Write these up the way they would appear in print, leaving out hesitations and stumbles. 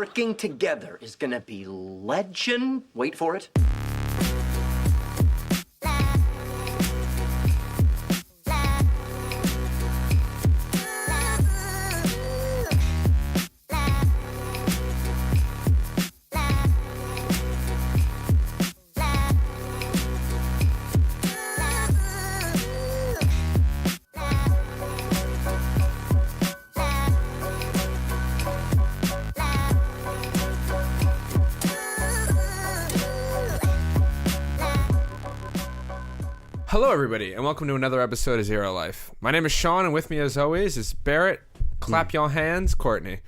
working together is gonna be legend. Wait for it. Hello, everybody, and welcome to another episode of Zero Life. My name is Sean, and with me, as always, is Barrett. Clap your hands, Courtney.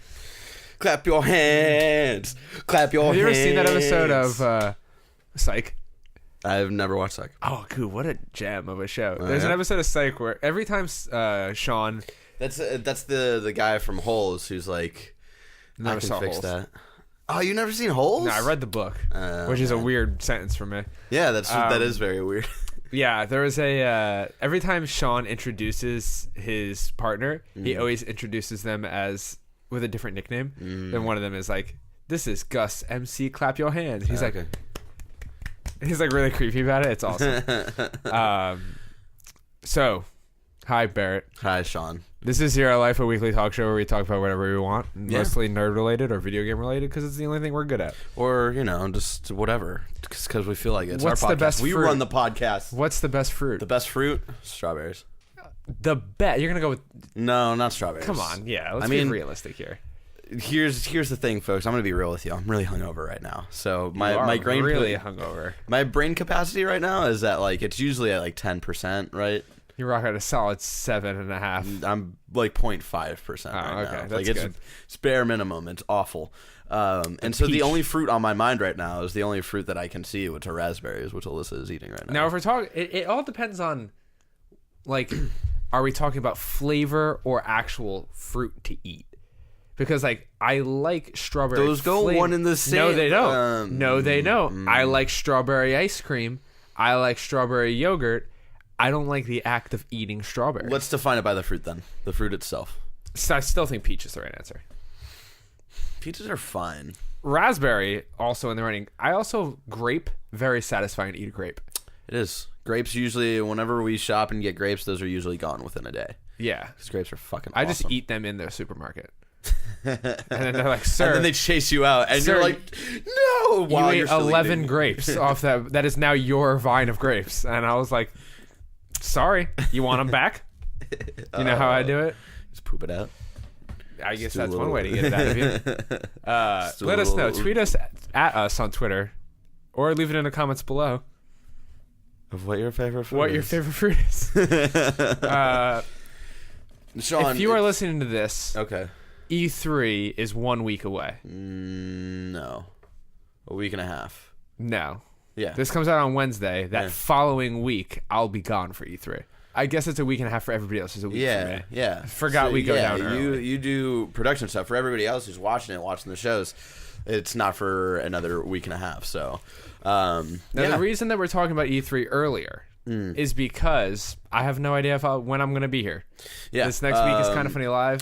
Clap your hands. Clap your hands. Have you ever seen that episode of Psych? I've never watched Psych. Oh, dude, what a gem of a show. There's an episode of Psych where every time Sean... That's the guy from Holes who's like, Never I can saw fix Holes. that. Oh, you never seen Holes? No, I read the book, which is a weird sentence for me. Yeah, that is very weird. Yeah, there was a... every time Sean introduces his partner, he always introduces them as... with a different nickname. Then one of them is like, "This is Gus MC, clap your hands." He's like... Okay. He's like really creepy about it. It's awesome. So, hi, Barrett. Hi, Sean. This is Zero Life, a weekly talk show where we talk about whatever we want, mostly nerd-related or video game-related, because it's the only thing we're good at. Or, just whatever, because we feel like it's What's our podcast. the best we fruit? run the podcast. What's the best fruit? The best fruit? Strawberries. The best. You're going to go with... No, not strawberries. Come on, yeah. Let's be realistic here. Here's the thing, folks. I'm going to be real with you. I'm really hungover right now. So my brain really hungover. My brain capacity right now is at it's usually at 10%, right? You rock at a solid 7.5. I'm like 0.5% right okay. now. That's good. It's bare minimum. It's awful. And so peach. the only fruit on my mind right now is the only fruit that I can see, which are raspberries, which Alyssa is eating right now. Now, if we're talking, it all depends on, are we talking about flavor or actual fruit to eat? Because, I like strawberry. Those go one in the same. No, they don't. No, they don't. I like strawberry ice cream. I like strawberry yogurt. I don't like the act of eating strawberries. Let's define it by the fruit then. The fruit itself. So I still think peach is the right answer. Peaches are fine. Raspberry, also in the running. I also, grape, very satisfying to eat a grape. It is. Grapes usually, whenever we shop and get grapes, those are usually gone within a day. Yeah. Because grapes are fucking I awesome. just eat them in the supermarket. And then they're like, "Sir," and then they chase you out, and "Sir, you're like, "No!" While you you're ate still 11 eating. grapes off that. That is now your vine of grapes." And I was like, "Sorry, you want them back?" You know how I do it? Just poop it out. I guess do that's a one little- way to get it out of you. Let us know. Tweet us at us on Twitter, or leave it in the comments below. Of what your favorite fruit What is. your favorite fruit is. Sean, if you are listening to this, okay. E3 is 1 week away. No. A week and a half. No. Yeah. This comes out on Wednesday. That following week, I'll be gone for E3. I guess it's a week and a half for everybody else. It's a week for me. Yeah. Forgot we go down early. You do production stuff. For everybody else who's watching the shows, it's not for another week and a half. So, Now, the reason that we're talking about E3 earlier is because I have no idea when I'm going to be here. Yeah. This next week is Kind of Funny Live.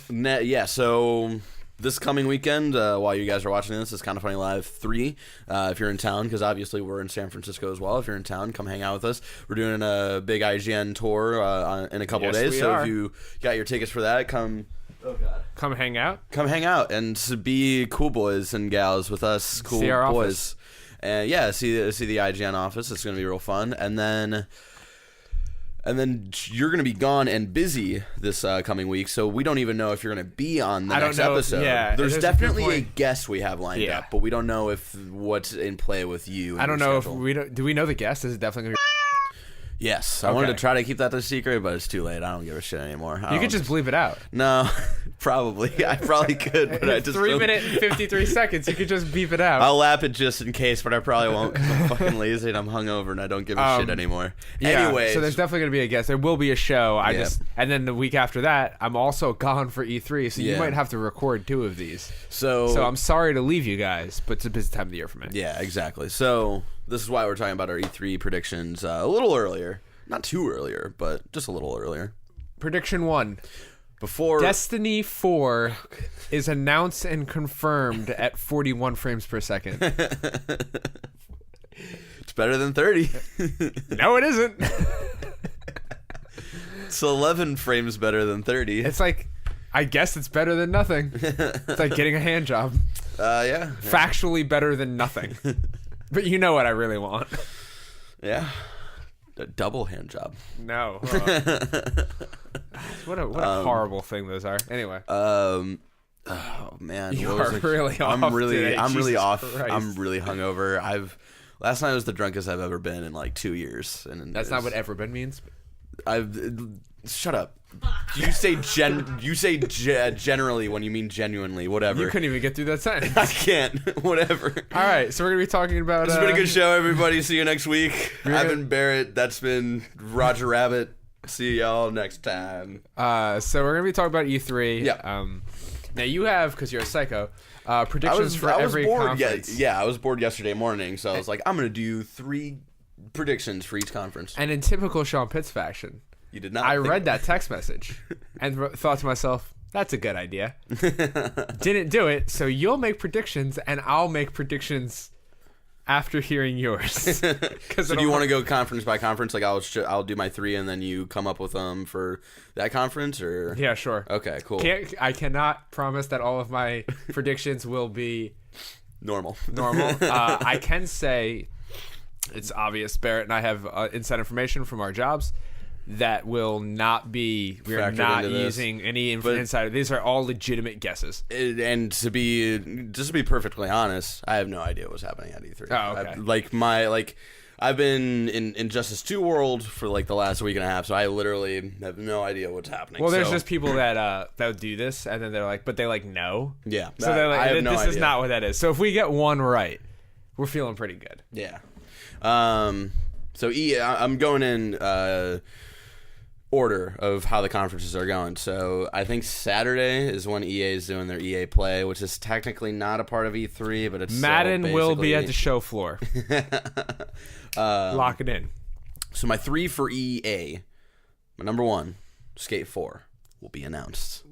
So this coming weekend, while you guys are watching this, is Kind of Funny Live 3. If you're in town, because obviously we're in San Francisco as well. If you're in town, come hang out with us. We're doing a big IGN tour in a couple of days. So if you got your tickets for that, come. Oh God! Come hang out. Come hang out and be cool boys and gals with us. Cool See our boys. And see the IGN office. It's gonna be real fun. And then you're going to be gone and busy this coming week, so we don't even know if you're going to be on the next episode. Yeah, there's definitely a guest we have lined up, but we don't know if what's in play with you. I don't know if we don't. Do we know the guest? Is it definitely going to be? Yes, I wanted to try to keep that a secret, but it's too late. I don't give a shit anymore. You could just bleep it out. No, probably. I probably could, but I just 3 minutes and 53 seconds. You could just beep it out. I'll lap it just in case, but I probably won't because I'm fucking lazy and I'm hungover and I don't give a shit anymore. Yeah, Anyways, so there's definitely going to be a guest. There will be a show. And then the week after that, I'm also gone for E3, so you might have to record 2 of these. So I'm sorry to leave you guys, but it's a busy time of the year for me. Yeah, exactly. So this is why we're talking about our E3 predictions a little earlier. Not too earlier, but just a little earlier. Prediction 1. Before Destiny 4 is announced and confirmed at 41 frames per second. It's better than 30. No, it isn't. It's 11 frames better than 30. It's like, I guess it's better than nothing. It's like getting a hand job. Yeah. Factually better than nothing. But you know what I really want. Yeah. A double hand job. No. What a horrible thing those are. Anyway. Oh man, You are really off I'm really today. I'm really Jesus off. Christ. I'm really hungover. Last night was the drunkest I've ever been in like 2 years. And That's not what ever been means. Shut up. You say generally when you mean genuinely. Whatever. You couldn't even get through that sentence. I can't. Whatever. All right, so we're gonna be talking about. It's been a good show, everybody. See you next week. I've been Barrett. That's been Roger Rabbit. See y'all next time. So we're gonna be talking about E3. Yeah. Now you have, because you're a psycho, predictions for every bored. conference. Yeah, I was bored yesterday morning, so I was like, I'm gonna do 3 predictions for each conference. And in typical Sean Pitts fashion, You did not. I read that text message and thought to myself, that's a good idea. Didn't do it, so you'll make predictions and I'll make predictions after hearing yours. So do you want to go conference by conference? Like I'll do my 3 and then you come up with them for that conference, or Yeah, sure. Okay, cool. I cannot promise that all of my predictions will be normal. I can say, it's obvious, Barrett and I have inside information from our jobs that will not be, we are Factored not into this. using any insider. These are all legitimate guesses. And to be perfectly honest, I have no idea what's happening at E3. Oh, okay. I've been in Injustice 2 world for like the last week and a half, so I literally have no idea what's happening. Well, there's so, just people that do this, and then they're like, but they like know. Yeah. So they're like, I have no this idea. is not what that is. So if we get one right, we're feeling pretty good. Yeah. So I'm going in order of how the conferences are going. So I think Saturday is when EA is doing their EA Play, which is technically not a part of E3, but it's Madden will be at the basically- show floor. Lock it in. So my 3 for EA, my number 1, Skate 4, will be announced.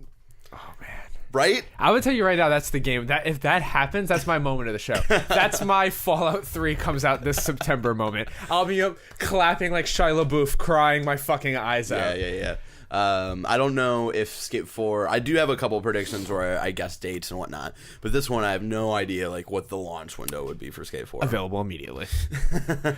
Oh man. Right? I would tell you right now, that's the game. That if that happens, that's my moment of the show. That's my Fallout 3 comes out this September moment. I'll be up clapping like Shia LaBeouf, crying my fucking eyes out. Yeah. I don't know if Skate 4... I do have a couple predictions where I guess dates and whatnot, but this one I have no idea like what the launch window would be for Skate 4. Available immediately.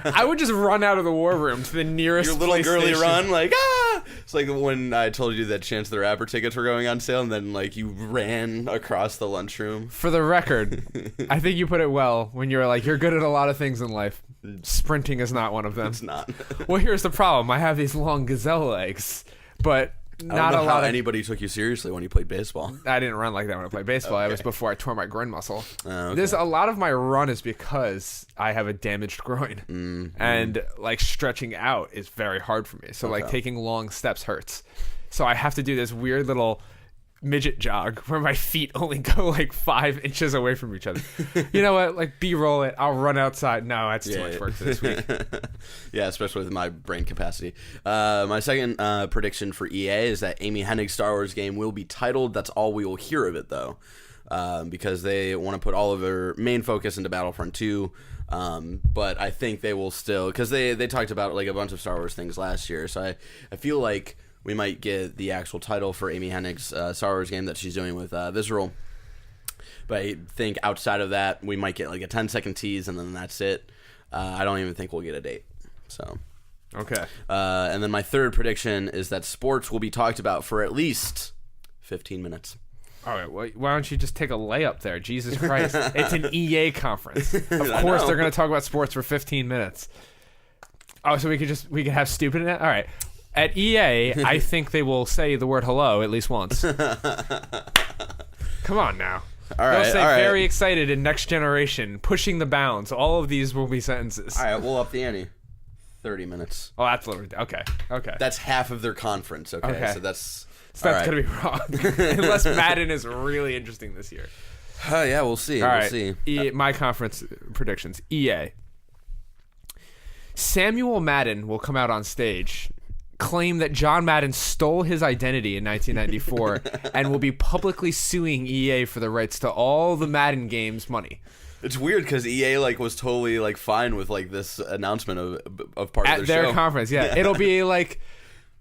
I would just run out of the war room to the nearest Your little girly PlayStation. run, like, ah! It's like when I told you that Chance the Rapper tickets were going on sale, and then like you ran across the lunchroom. For the record, I think you put it well when you were like, you're good at a lot of things in life. Sprinting is not one of them. It's not. Well, here's the problem. I have these long gazelle legs, but I not don't know a how lot of... anybody took you seriously when you played baseball. I didn't run like that when I played baseball. Okay. It was before I tore my groin muscle. Okay. There's a lot of my run is because I have a damaged groin, and like stretching out is very hard for me. So like taking long steps hurts. So I have to do this weird little midget jog where my feet only go like 5 inches away from each other. You know what? Like B-roll it. I'll run outside. No, that's too much work for this week. Yeah, especially with my brain capacity. My second prediction for EA is that Amy Hennig's Star Wars game will be titled. That's all we will hear of it, though, because they want to put all of their main focus into Battlefront 2. But I think they will still, because they talked about like a bunch of Star Wars things last year. So I feel like we might get the actual title for Amy Hennig's Star Wars game that she's doing with Visceral. But I think outside of that, we might get like a 10-second tease, and then that's it. I don't even think we'll get a date. So, Okay. and then my third prediction is that sports will be talked about for at least 15 minutes. All right, well, why don't you just take a layup there? Jesus Christ. It's an EA conference. Of I course know. they're going to talk about sports for 15 minutes. Oh, so we could have stupid in it? All right. At EA, I think they will say the word hello at least once. Come on now. All right, They'll say all right. very excited in Next Generation, pushing the bounds. All of these will be sentences. All right, we'll up the ante. 30 minutes. Oh, that's literally... Okay. That's half of their conference, okay? Okay. So that's... So that's going to be wrong. Unless Madden is really interesting this year. yeah, we'll see. All We'll right. see. My conference predictions. EA. Samuel Madden will come out on stage claim that John Madden stole his identity in 1994 and will be publicly suing EA for the rights to all the Madden games money. It's weird because EA like was totally like fine with like this announcement of part At of their their show. conference. Yeah, it'll be like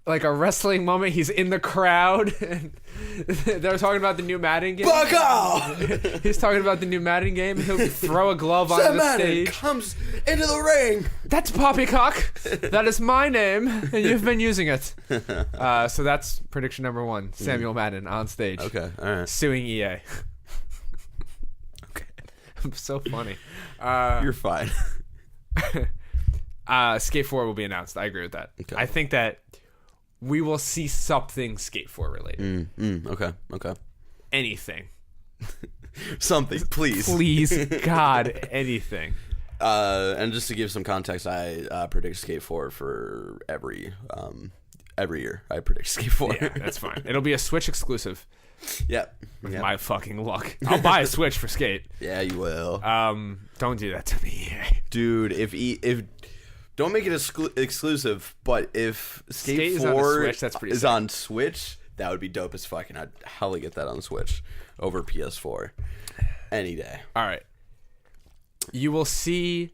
a wrestling moment. He's in the crowd. And they're talking about the new Madden game. Fuck off! He's talking about the new Madden game. He'll throw a glove Sam onto the Madden stage. comes into the ring. That's Poppycock. That is my name, and you've been using it. So that's prediction number 1. Samuel Madden on stage. Okay, all right. Suing EA. Okay, I'm so funny. you're fine. Skate 4 will be announced. I agree with that. Okay. I think that we will see something Skate 4 related. Okay. Anything. Something, please. Please, God, anything. And just to give some context, I predict Skate 4 for every year. I predict Skate 4. Yeah, that's fine. It'll be a Switch exclusive. Yep. With my fucking luck. I'll buy a Switch for Skate. Yeah, you will. Don't do that to me, EA. Dude, if don't make it exclusive, but if Skate is on 4 the Switch, that's pretty is sick. on Switch, that would be dope as fuck, and I'd hella get that on Switch over PS4 any day. All right. You will see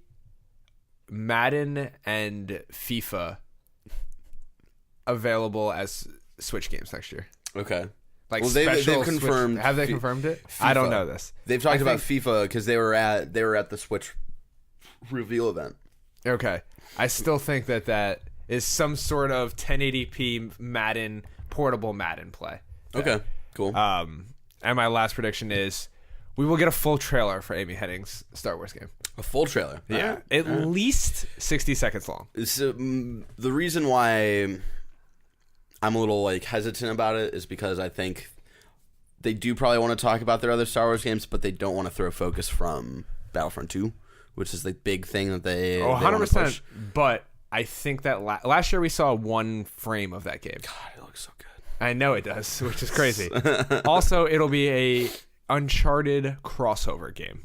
Madden and FIFA available as Switch games next year. Okay. Like Well, they've special confirmed. Switch. Have they confirmed it? FIFA. I don't know this. They've talked I about think- FIFA because they were at the Switch reveal event. Okay. I still think that is some sort of 1080p Madden, portable Madden play. Okay, cool. And my last prediction is we will get a full trailer for Amy Hennig's Star Wars game. A full trailer. Yeah. At least 60 seconds long. So, the reason why I'm a little like hesitant about it is because I think they do probably want to talk about their other Star Wars games, but they don't want to throw focus from Battlefront 2, which is the big thing that they Oh, they wanna 100%. push. But I think that last year we saw one frame of that game. God, it looks so good. I know it does, which is crazy. Also, it'll be a Uncharted crossover game.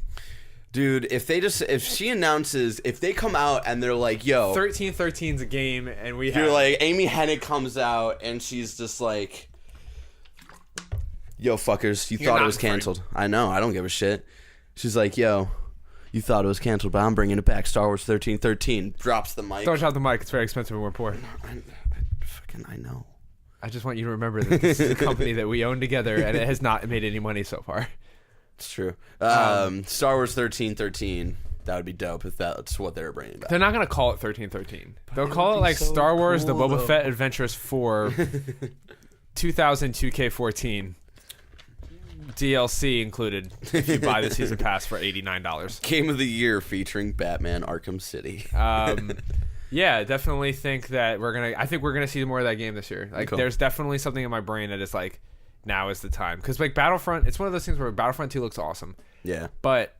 Dude, if she announces, if they come out and they're like, yo, 1313's a game, and we you're have like, Amy Hennig comes out and she's just like, yo, fuckers, you You're thought it not was in frame. canceled. I know, I don't give a shit. She's like, yo, you thought it was canceled, but I'm bringing it back. Star Wars 1313. Drops the mic. Don't drop the mic. It's very expensive and we're poor. I know. I just want you to remember that this is a company that we own together, and it has not made any money so far. It's true. Star Wars 1313. That would be dope if that's what they were bringing back. They're not going to call it 1313. They'll call it be like so Star Wars: The cool, Boba though. Fett Adventures 4 2002K14. DLC included if you buy the season pass for $89. Game of the Year featuring Batman Arkham City. Yeah, definitely think that I think we're gonna see more of that game this year. Like, Cool. there's definitely something in my brain that is like, now is the time. Because like Battlefront, it's one of those things where Battlefront 2 looks awesome, Yeah. but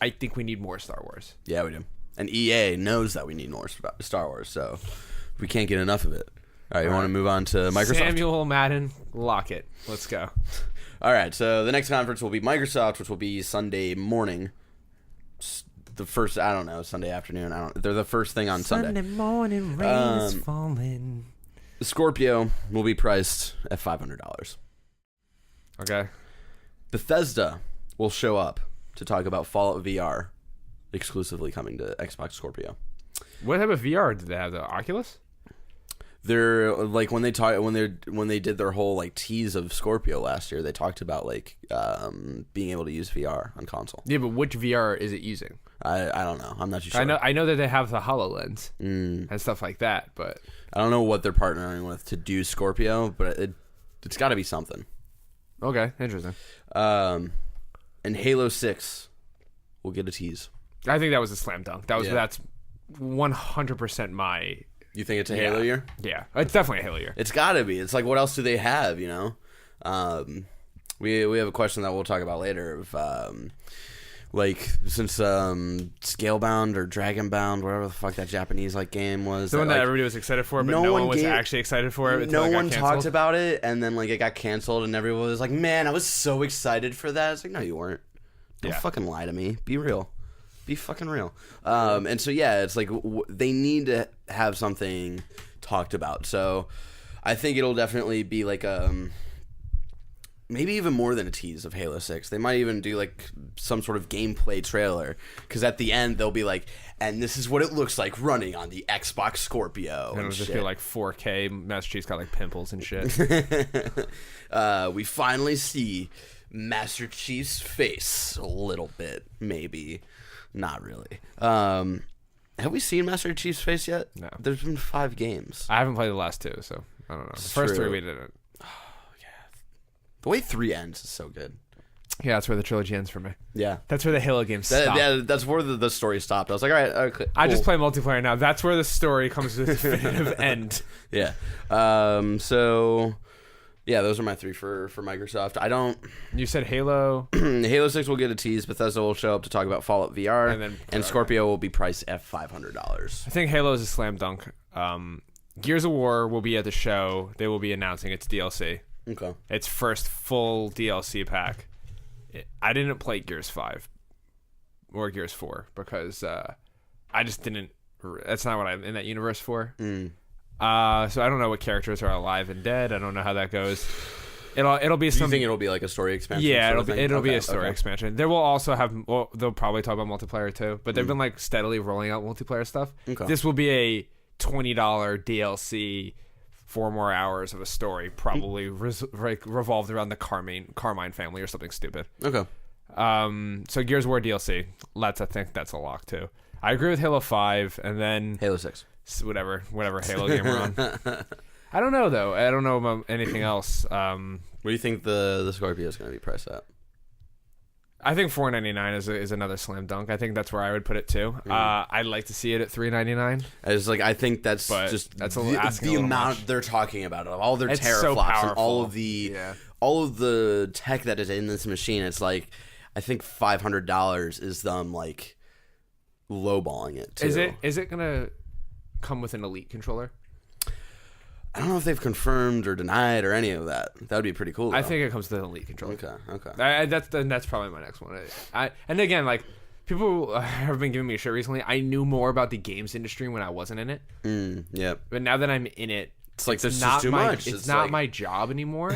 I think we need more Star Wars. Yeah, we do. And EA knows that we need more Star Wars, so we can't get enough of it. All right, you want to move on to Microsoft? Samuel Madden, lock it. Let's go. All right, so the next conference will be Microsoft, which will be Sunday morning. The first, I don't know, Sunday afternoon. They're the first thing on Sunday. morning, rain is falling. Scorpio will be priced at $500. Okay. Bethesda will show up to talk about Fallout VR exclusively coming to Xbox Scorpio. What type of VR did they have? The Oculus? They're like when they did their whole like tease of Scorpio last year, they talked about like being able to use VR on console. Yeah, but which VR is it using? I don't know. I'm not too sure. I know that they have the HoloLens and stuff like that, but I don't know what they're partnering with to do Scorpio, but it's got to be something. okay, interesting. And Halo 6 will get a tease. I think that was a slam dunk. Yeah. That's 100% my. You think it's a Halo year? Yeah, it's definitely a Halo year. It's got to be. It's like, what else do they have, you know? We have a question that we'll talk about later of like, since Scalebound or Dragonbound, whatever the fuck that Japanese like game was, The one that like, everybody was excited for, but no no one one was gave- actually excited for it. no until it got one canceled. talked about it, and then like it got canceled, and everyone was like, "Man, I was so excited for that." It's like, no, you weren't. Don't Yeah. fucking lie to me. Be real. Be fucking real. And so yeah, it's like they need to have something talked about. So I think it'll definitely be like maybe even more than a tease of Halo 6. They might even do like some sort of gameplay trailer, because at the end they'll be like, and this is what it looks like running on the Xbox Scorpio. And it'll just be like 4K. Master Chief's got like pimples and shit. We finally see Master Chief's face a little bit, maybe. Not really. Have we seen Master Chief's face yet? No. There's been 5 games. I haven't played the last 2, so I don't know. The It's first true. 3 we didn't. The way 3 ends is so good. Yeah, that's where the trilogy ends for me. Yeah. That's where the Halo games stop. Yeah, that's where the story stopped. I was like, all right, okay, cool. I just play multiplayer now. That's where the story comes to a definitive end. Yeah. So, yeah, those are my 3 for Microsoft. I don't... You said Halo. Halo 6 will get a tease. Bethesda will show up to talk about Fallout VR. And Scorpio will be priced at $500. I think Halo is a slam dunk. Gears of War will be at the show. They will be announcing its DLC. Okay. Its first full DLC pack. I didn't play Gears 5 or Gears 4 because I just didn't. That's not what I'm in that universe for. So I don't know what characters are alive and dead. I don't know how that goes. It'll be Do you think it'll be like a story expansion? Yeah, it'll be a story expansion. There will also have. Well, they'll probably talk about multiplayer too. But they've been like steadily rolling out multiplayer stuff. Okay. This will be a $20 DLC. 4 more hours of a story, probably revolved around the Carmine family or something stupid. Okay. So Gears of War DLC. I think that's a lock too. I agree with Halo 5, and then Halo 6. Whatever Halo game we're on. I don't know though. I don't know about anything else. What do you think the Scorpio is going to be priced at? I think $4.99 is another slam dunk. I think that's where I would put it too. I'd like to see it at $3.99. It's like I think that's just that's the amount much. They're talking about it, all their It's teraflops so and all powerful. all of the tech that is in this machine. It's like I think $500 is them like lowballing it too. Is it gonna come with an Elite controller? I don't know if they've confirmed or denied or any of that. That would be pretty cool, though. I think it comes with an Elite controller. Okay. That's probably my next one. And again, like people have been giving me a shit recently. I knew more about the games industry when I wasn't in it. Yep. But now that I'm in it, it's like there's not just too much. It's not my job anymore.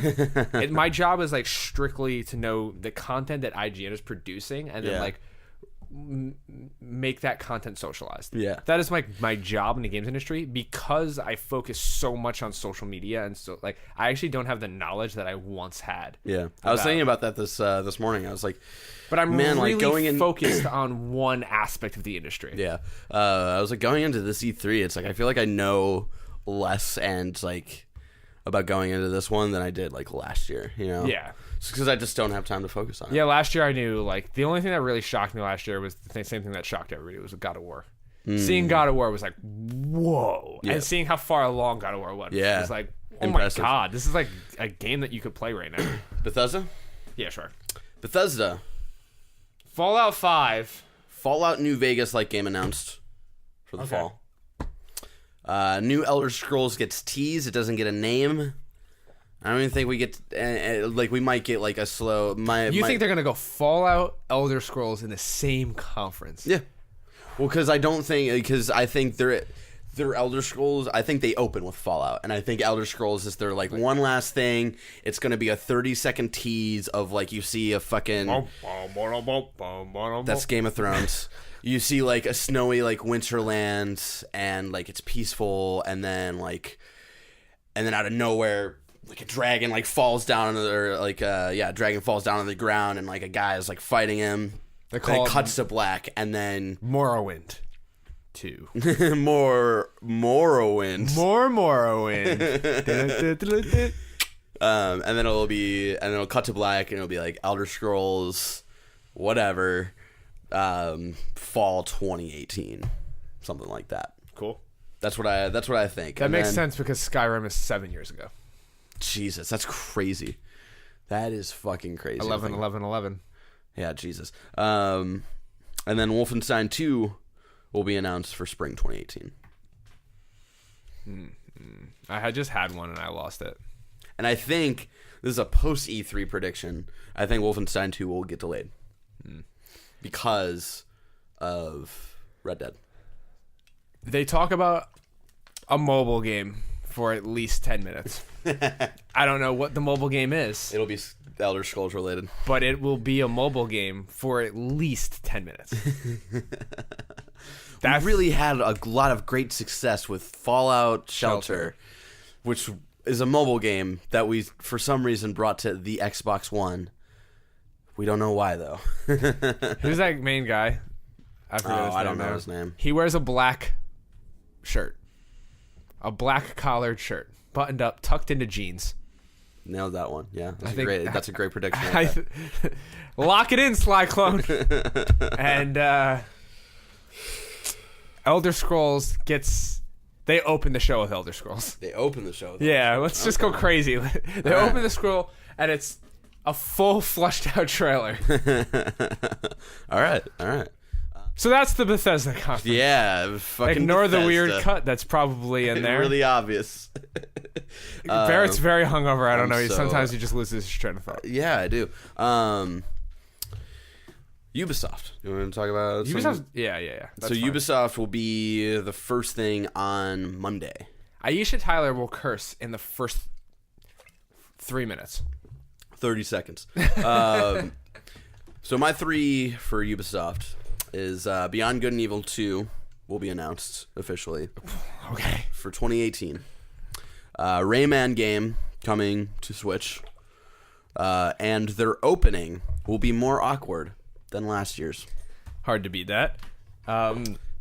My job is like strictly to know the content that IGN is producing, and then like make that content socialized. Yeah, that is my job in the games industry, because I focus so much on social media, and so like I actually don't have the knowledge that I once had. Yeah, I was thinking about that this morning. I was like, but I'm really like going in focused on one aspect of the industry. Yeah, I was like going into this E3. It's like I feel like I know less and like about going into this one than I did like last year. You know? Yeah. Because I just don't have time to focus on it. Yeah, last year I knew, like, the only thing that really shocked me last year was the same thing that shocked everybody, was God of War. Seeing God of War was like, whoa. Yeah. And seeing how far along God of War was was like, oh impressive. My God, this is like a game that you could play right now. Bethesda? Yeah, sure. Bethesda. Fallout 5. Fallout New Vegas like game announced for the fall. New Elder Scrolls gets teased. It doesn't get a name. I don't even think we get like we might get like a slow. You think they're gonna go Fallout, Elder Scrolls in the same conference? Yeah. Well, because I think their Elder Scrolls. I think they open with Fallout, and I think Elder Scrolls is their like one last thing. It's gonna be a 30-second tease of like you see a fucking. That's Game of Thrones. You see like a snowy like Winterland, and like it's peaceful, and then out of nowhere. Like a dragon like falls down dragon falls down on the ground, and like a guy is like fighting him. It cuts to black, and then Morrowind 2. Morrowind. More Morrowind. And then it'll cut to black, and it'll be like Elder Scrolls, whatever, fall 2018, something like that. Cool. That's what I think. That makes sense because Skyrim is 7 years ago. Jesus, that's crazy. That is fucking crazy. 11. Yeah, Jesus. And then Wolfenstein 2 will be announced for spring 2018. I had just had one and I lost it. And I think this is a post E3 prediction. I think Wolfenstein 2 will get delayed because of Red Dead? They talk about a mobile game for at least 10 minutes. I don't know what the mobile game is. It'll be Elder Scrolls related. But it will be a mobile game for at least 10 minutes. That really had a lot of great success with Fallout Shelter, which is a mobile game that we, for some reason, brought to the Xbox One. We don't know why, though. Who's that main guy? I forget his name. I don't know his name. He wears a black shirt. A black collared shirt. Buttoned up, tucked into jeans. Nailed that one. Yeah, that's a great prediction. Lock it in, Sly Clone. And Elder Scrolls gets... They open the show with Elder Scrolls. They open the show with Yeah, let's just go crazy. They open the scroll, and it's a full, flushed-out trailer. All right. So that's the Bethesda conference. Yeah, fucking Ignore Bethesda. the weird cut that's probably in there. Really obvious. Barrett's very hungover. I don't know. so- Sometimes he just loses his train of thought. Yeah, I do. Ubisoft. You want to talk about Ubisoft? Yeah. That's So fine. Ubisoft will be the first thing on Monday. Aisha Tyler will curse in the first 3 minutes. 30 seconds. So my 3 for Ubisoft is Beyond Good and Evil 2 will be announced officially. Okay. For 2018. Rayman game coming to Switch. And their opening will be more awkward than last year's. Hard to beat that.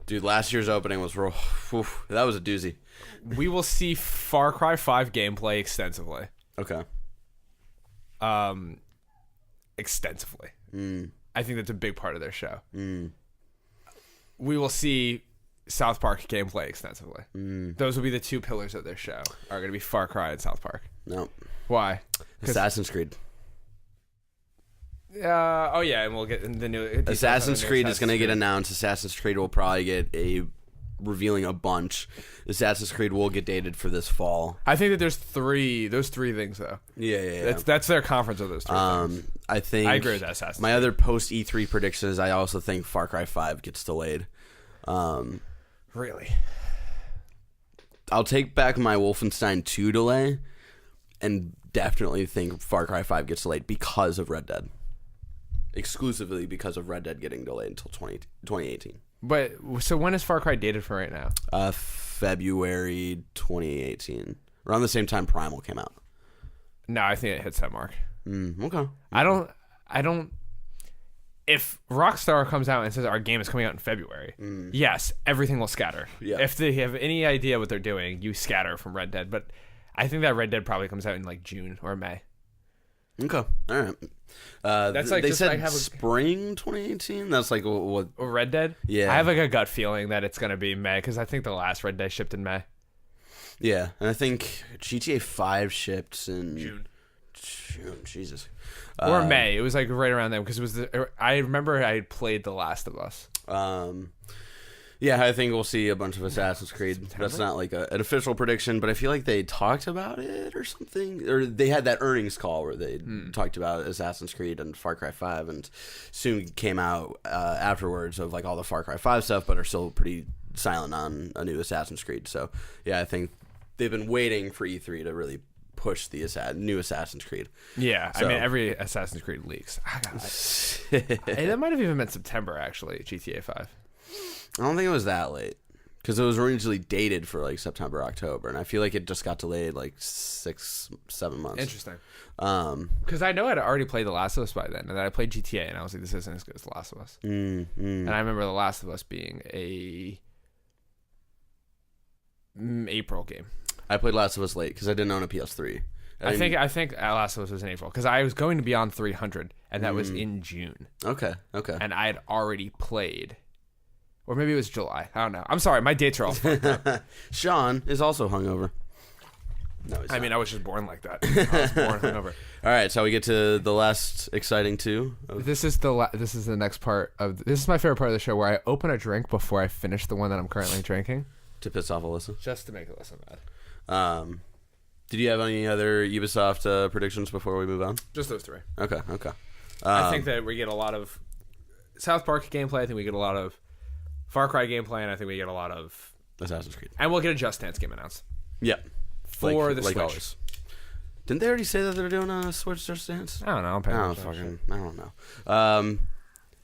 Dude, last year's opening was that was a doozy. We will see Far Cry 5 gameplay extensively. Okay. Extensively. I think that's a big part of their show. We will see South Park gameplay extensively. Those will be the 2 pillars of their show. Are going to be Far Cry and South Park. No. Why? Assassin's Creed. Oh yeah, and we'll get the new Assassin's Creed is going to get announced. Assassin's Creed will probably get revealing a bunch. Assassin's Creed will get dated for this fall. I think that there's those 3 things though. Yeah. That's their conference of those 3 things. I agree with that. Assassin's my other post E3 prediction is I also think Far Cry 5 gets delayed. Really? I'll take back my Wolfenstein 2 delay and definitely think Far Cry 5 gets delayed because of Red Dead. Exclusively because of Red Dead getting delayed until 2018. But so when is Far Cry dated for right now? February 2018. Around the same time Primal came out. No, I think it hits that mark. Okay. I don't. If Rockstar comes out and says our game is coming out in February, yes, everything will scatter. Yeah. If they have any idea what they're doing, you scatter from Red Dead. But I think that Red Dead probably comes out in like June or May. Okay. All right. That's like they just said like spring 2018. That's like what? Red Dead. Yeah. I have like a gut feeling that it's gonna be May because I think the last Red Dead shipped in May. Yeah, and I think GTA 5 shipped in June. Jesus. Or May. It was like right around then because it was. I remember I had played The Last of Us. Yeah, I think we'll see a bunch of Assassin's Creed. That's not like an official prediction, but I feel like they talked about it or something. Or they had that earnings call where they talked about Assassin's Creed and Far Cry 5, and soon came out afterwards of like all the Far Cry 5 stuff, but are still pretty silent on a new Assassin's Creed. So, yeah, I think they've been waiting for E3 to really push the new Assassin's Creed. Yeah, So- I mean every Assassin's Creed leaks. That might have even been September actually. GTA 5. I don't think it was that late because it was originally dated for like September, October, and I feel like it just got delayed like 6-7 months. Interesting. Because I know I'd already played The Last of Us by then, and then I played GTA, and I was like, this isn't as good as The Last of Us. And I remember The Last of Us being a April game. I played Last of Us late because I didn't own a PS3. I think Last of Us was in April because I was going to be on 300, and that was in June. Okay. And I had already played. Or maybe it was July. I don't know. I'm sorry. My dates are all fucked up. Sean is also hungover. No, he's I not. mean, I was just born like that. I was born hungover. All right, so we get to the last exciting 2. This is the next part of... This is my favorite part of the show where I open a drink before I finish the one that I'm currently drinking. To piss off Alyssa. Just to make Alyssa mad. Did you have any other Ubisoft predictions before we move on? Just those 3. Okay. I think that we get a lot of South Park gameplay. I think we get a lot of Far Cry gameplay, and I think we get a lot of Assassin's Creed. and we'll get a Just Dance game announced Yep. for the Switch. Always. Didn't they already say that they're doing a Switch Just Dance? I don't know. I don't know.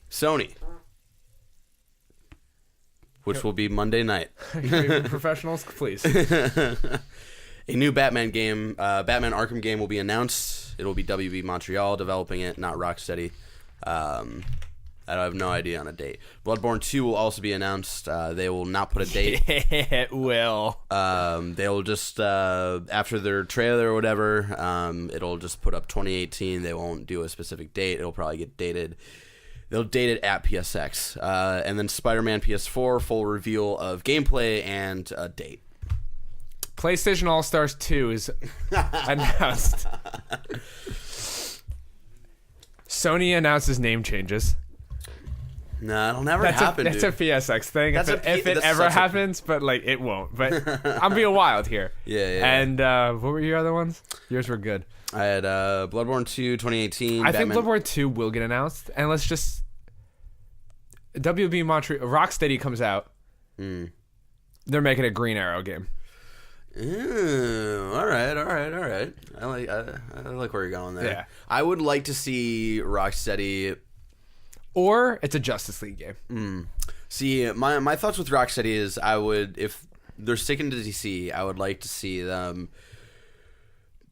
Sony, which will be Monday night. Professionals, please. A new Batman game, Batman Arkham game, will be announced. It will be WB Montreal developing it, not Rocksteady. I have no idea on a date. Bloodborne 2 will also be announced. They will not put a date. It will. They will just, after their trailer or whatever, it'll just put up 2018. They won't do a specific date. It'll probably get dated. They'll date it at PSX. And then Spider-Man PS4, full reveal of gameplay and a date. PlayStation All-Stars 2 is announced. Sony announces name changes. No, it'll never happen, That's dude. a PSX thing. If it that's ever such a- happens, but like it won't. But I'm being wild here. Yeah. And what were your other ones? Yours were good. I had Bloodborne 2 2018. I Batman. think Bloodborne 2 will get announced. And let's just... WB Montreal... Rocksteady comes out. They're making a Green Arrow game. Ooh, all right. I like where you're going there. Yeah. I would like to see Rocksteady. Or it's a Justice League game. See, my thoughts with Rocksteady is I would, if they're sticking to DC, I would like to see them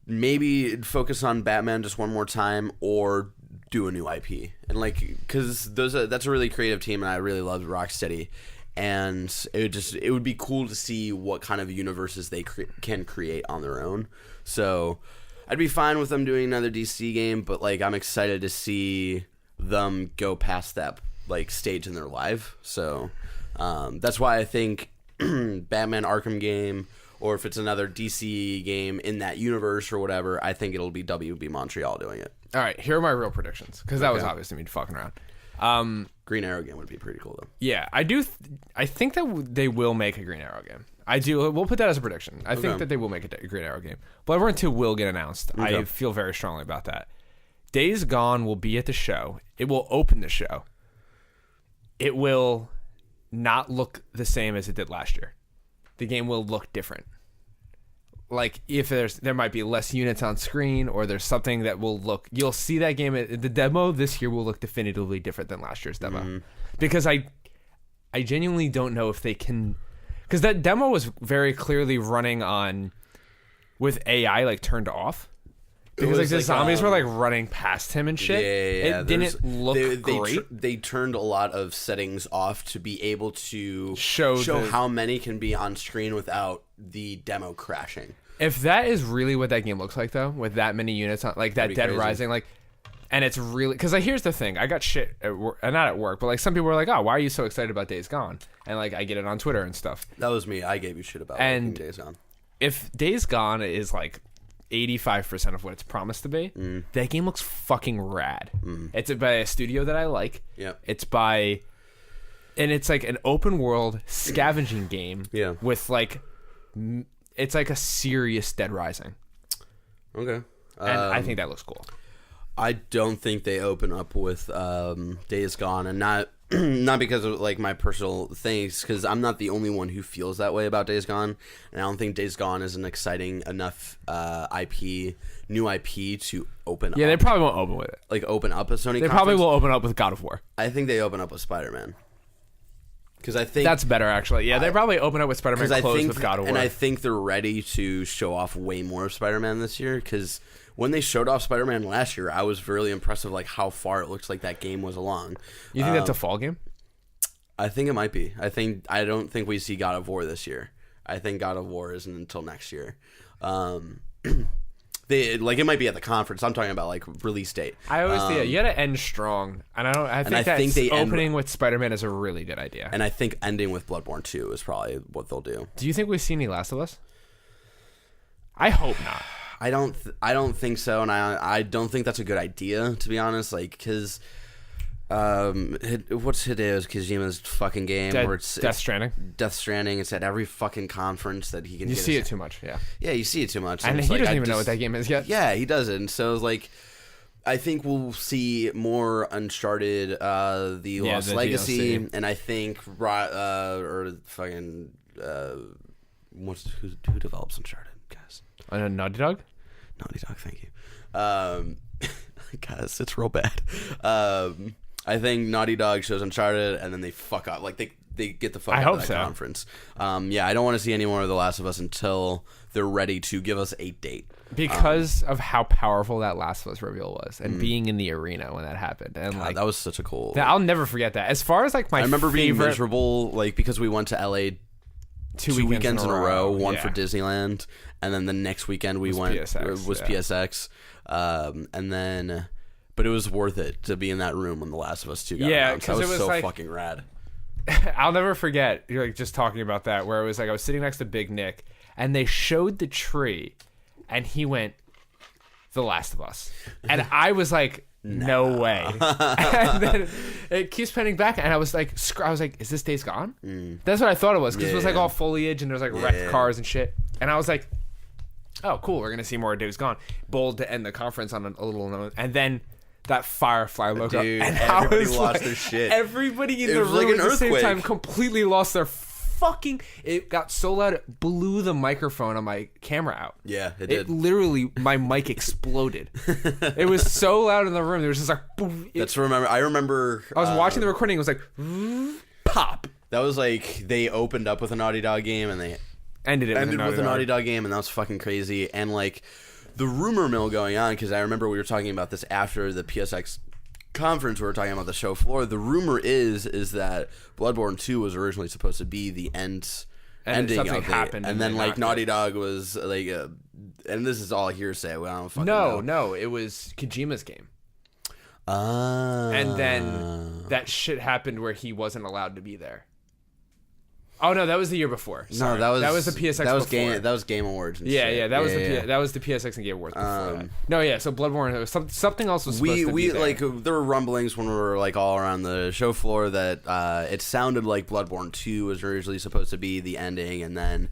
maybe focus on Batman just one more time, or do a new IP. And like, because that's a really creative team, and I really love Rocksteady. And it would be cool to see what kind of universes they can create on their own. So I'd be fine with them doing another DC game, but like I'm excited to see them go past that like stage in their life. So that's why I think Batman Arkham game, or if it's another DC game in that universe or whatever, I think it'll be WB Montreal doing it. All right, here are my real predictions, because that was obviously me fucking around. Green Arrow game would be pretty cool though. Yeah, I do. I think that they will make a Green Arrow game. I do. We'll put that as a prediction. I think that they will make a Green Arrow game. Bloodborne 2 will get announced. Okay. I feel very strongly about that. Days Gone will be at the show. It will open the show. It will not look the same as it did last year. The game will look different. Like if there might be less units on screen, or there's something that will look. You'll see that game. The demo this year will look definitively different than last year's demo, because I genuinely don't know if they can. Because that demo was very clearly running on with AI like turned off. Because like the zombies were like running past him and shit. Yeah. It didn't look great. They turned a lot of settings off to be able to show how many can be on screen without the demo crashing. If that is really what that game looks like, though, with that many units on, like that Dead crazy. Rising, like, and it's really because like, here's the thing: I got shit at work, not at work, but like some people were like, "Oh, why are you so excited about Days Gone?" And like I get it on Twitter and stuff. That was me. I gave you shit about And Days Gone. If Days Gone is like 85% of what it's promised to be, that game looks fucking rad. It's by a studio that I like. Yep. And it's like an open world scavenging game. Yeah. With like, it's like a serious Dead Rising. Okay. And I think that looks cool. I don't think they open up with Days Gone, and not not because of like my personal things, because I'm not the only one who feels that way about Days Gone, and I don't think Days Gone is an exciting enough new IP to open up. Yeah, they probably won't open with it. Like open up a Sony. They conference. probably will open up with God of War. I think they open up with Spider-Man. Because I think That's better, actually. Yeah, they probably open up with Spider-Man, close with God of War. And I think they're ready to show off way more of Spider-Man this year, because when they showed off Spider-Man last year, I was really impressed with like how far it looks like that game was along. You think that's a fall game? I think it might be. I don't think we see God of War this year. I think God of War isn't until next year. It might be at the conference. I'm talking about like release date. I always think you gotta end strong, and I think that opening with Spider-Man is a really good idea. And I think ending with Bloodborne 2 is probably what they'll do. Do you think we've seen any Last of Us? I hope not. I don't think so, and I don't think that's a good idea, to be honest. Like, because what's Hideo Kojima's fucking game? Where it's Death Stranding. Death Stranding. It's at every fucking conference that he can. You see it too much, yeah. Yeah, you see it too much, And it's he like, doesn't even know what that game is yet. Yeah, he doesn't. So it's like, I think we'll see more Uncharted, the Lost the Legacy, DLC. and I think or fucking who develops Uncharted, guys? Naughty Dog. Naughty Dog, thank you. Guys, it's real bad. I think Naughty Dog shows Uncharted, and then they fuck up. Like they get the fuck out of that conference. Yeah, I don't want to see any more of The Last of Us until they're ready to give us a date. Because of how powerful that Last of Us reveal was, and being in the arena when that happened, and God, that was such a cool. I'll never forget that. As far as like my, I remember being favorite, miserable, like because we went to LA two weekends in a row, one for Disneyland, and then the next weekend we went PSX, and then. But it was worth it to be in that room when The Last of Us 2 got announced. That was so like, fucking rad. I'll never forget, you're like just talking about that, where it was like I was sitting next to Big Nick, and they showed the tree, and he went, The Last of Us. And I was like, no way. And then it keeps panning back, and I was like, is this Days Gone? That's what I thought it was, because it was like all foliage, and there was like wrecked cars and shit. And I was like, oh, cool, we're going to see more Days Gone. Bold to end the conference on a little note. And then that Firefly logo. Dude, and everybody lost their shit. Everybody in the room at the same time completely lost their fucking... It got so loud, it blew the microphone on my camera out. Yeah, it did. It literally, my mic exploded. It was so loud in the room. There was just like... Boom. I remember... I was watching the recording. It was like... Pop. That was like... They opened up with a Naughty Dog game, and they... Ended with a Naughty Dog game, and that was fucking crazy. And like... The rumor mill going on, because I remember we were talking about this after the PSX conference. We were talking about the show floor. The rumor is that Bloodborne 2 was originally supposed to be the ending of it, happened, and then like Naughty Dog was like, and this is all hearsay. I don't fucking know. No, it was Kojima's game. Ah. And then that shit happened where he wasn't allowed to be there. Oh no, that was the year before. Sorry. No, that was the PSX. That was Game Awards. And yeah, shit. yeah, that was the PSX and Game Awards before that. No, yeah. So Bloodborne, it was something else was supposed to be there. Like there were rumblings when we were like all around the show floor that it sounded like Bloodborne 2 was originally supposed to be the ending, and then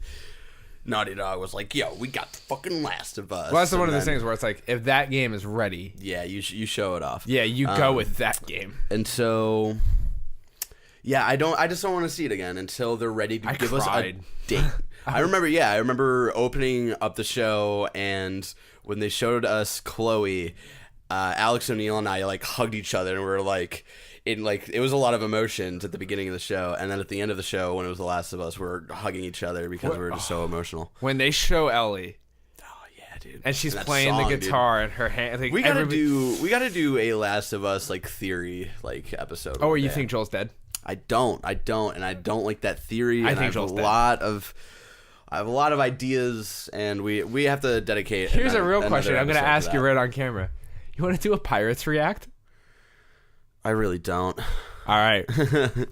Naughty Dog was like, "Yo, we got the fucking Last of Us." Well, that's one of those things where it's like, if that game is ready, yeah, you show it off. Yeah, you go with that game, and so. Yeah, I just don't want to see it again until they're ready to give us a date. I remember opening up the show, and when they showed us Chloe, Alex O'Neill and I like hugged each other, and we were like, it was a lot of emotions at the beginning of the show, and then at the end of the show, when it was The Last of Us, we were hugging each other because we were just so emotional. When they show Ellie. Oh yeah, dude. And she's playing the guitar in her hand. Like, we gotta do a Last of Us like theory like episode. Oh, where you think Joel's dead? I don't like that theory. I think Joel's dead. I have a lot of ideas, and we have to dedicate. Here's a real question. I'm going to ask you right on camera. You want to do a Pirates react? I really don't. All right,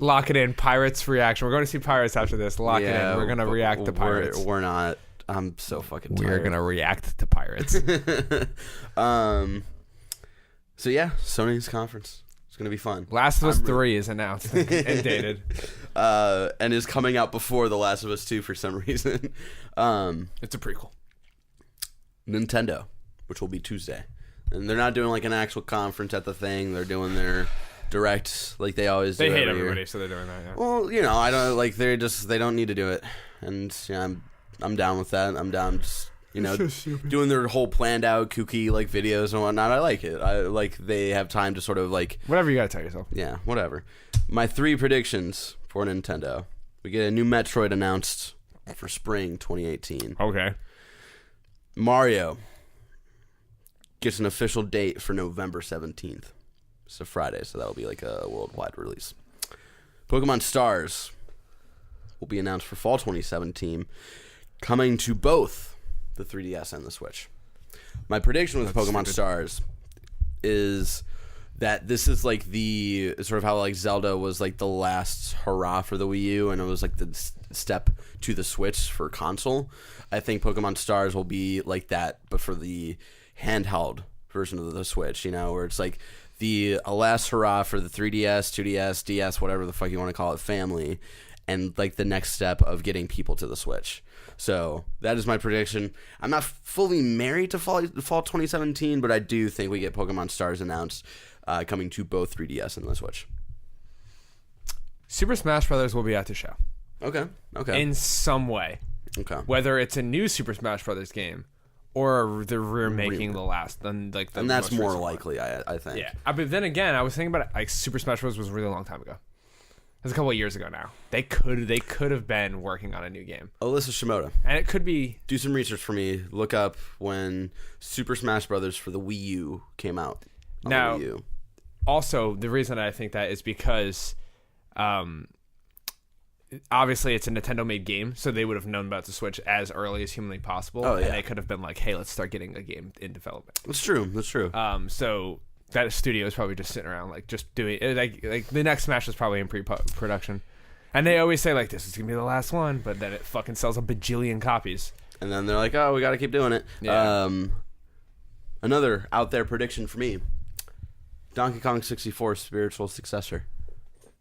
lock it in. Pirates reaction. We're going to see Pirates after this. Lock it in. We're going to react to Pirates. We're not. I'm so fucking tired. We're going to react to Pirates. So yeah, Sony's conference. It's going to be fun. Last of Us 3 is announced and dated. And is coming out before The Last of Us 2 for some reason. It's a prequel. Nintendo, which will be Tuesday. And they're not doing like an actual conference at the thing. They're doing their direct like they always do. They hate every everybody, year. So they're doing that, yeah. Well, you know, I don't like they don't need to do it. And yeah, I'm down with that. I'm down just doing their whole planned out kooky like videos and whatnot. I like it. I like they have time to sort of like whatever you gotta tell yourself. Yeah, whatever. My 3 predictions for Nintendo: we get a new Metroid announced for spring 2018. Okay. Mario gets an official date for November 17th. It's a Friday, so that'll be like a worldwide release. Pokemon Stars will be announced for fall 2017, coming to both the 3DS and the Switch. My prediction with Pokemon Stars is that this is like the sort of how like Zelda was like the last hurrah for the Wii U, and it was like the step to the Switch for console. I think Pokemon Stars will be like that, but for the handheld version of the Switch, where it's like the last hurrah for the 3DS, 2DS, DS, whatever the fuck you want to call it, family. and like the next step of getting people to the Switch. So that is my prediction. I'm not fully married to fall 2017, but I do think we get Pokemon Stars announced coming to both 3DS and the Switch. Super Smash Brothers will be at the show. Okay. In some way. Okay. Whether it's a new Super Smash Brothers game or they're remaking the last, and like and that's most more recent one. likely, I think. Yeah. But then again, I was thinking about it, like Super Smash Bros. Was a really long time ago. It was a couple of years ago now. They could have been working on a new game. Alyssa Shimoda, And it could be... do some research for me. Look up when Super Smash Brothers for the Wii U came out. Now, the Wii U. Also, the reason I think that is because... obviously, it's a Nintendo-made game, so they would have known about the Switch as early as humanly possible. Oh, yeah. And they could have been like, hey, let's start getting a game in development. That's true. So that studio is probably just sitting around, like, just doing... Like the next Smash is probably in pre-production. And they always say, like, this is going to be the last one, but then it fucking sells a bajillion copies. And then they're like, oh, we got to keep doing it. Yeah. Another out there prediction for me. Donkey Kong 64 spiritual successor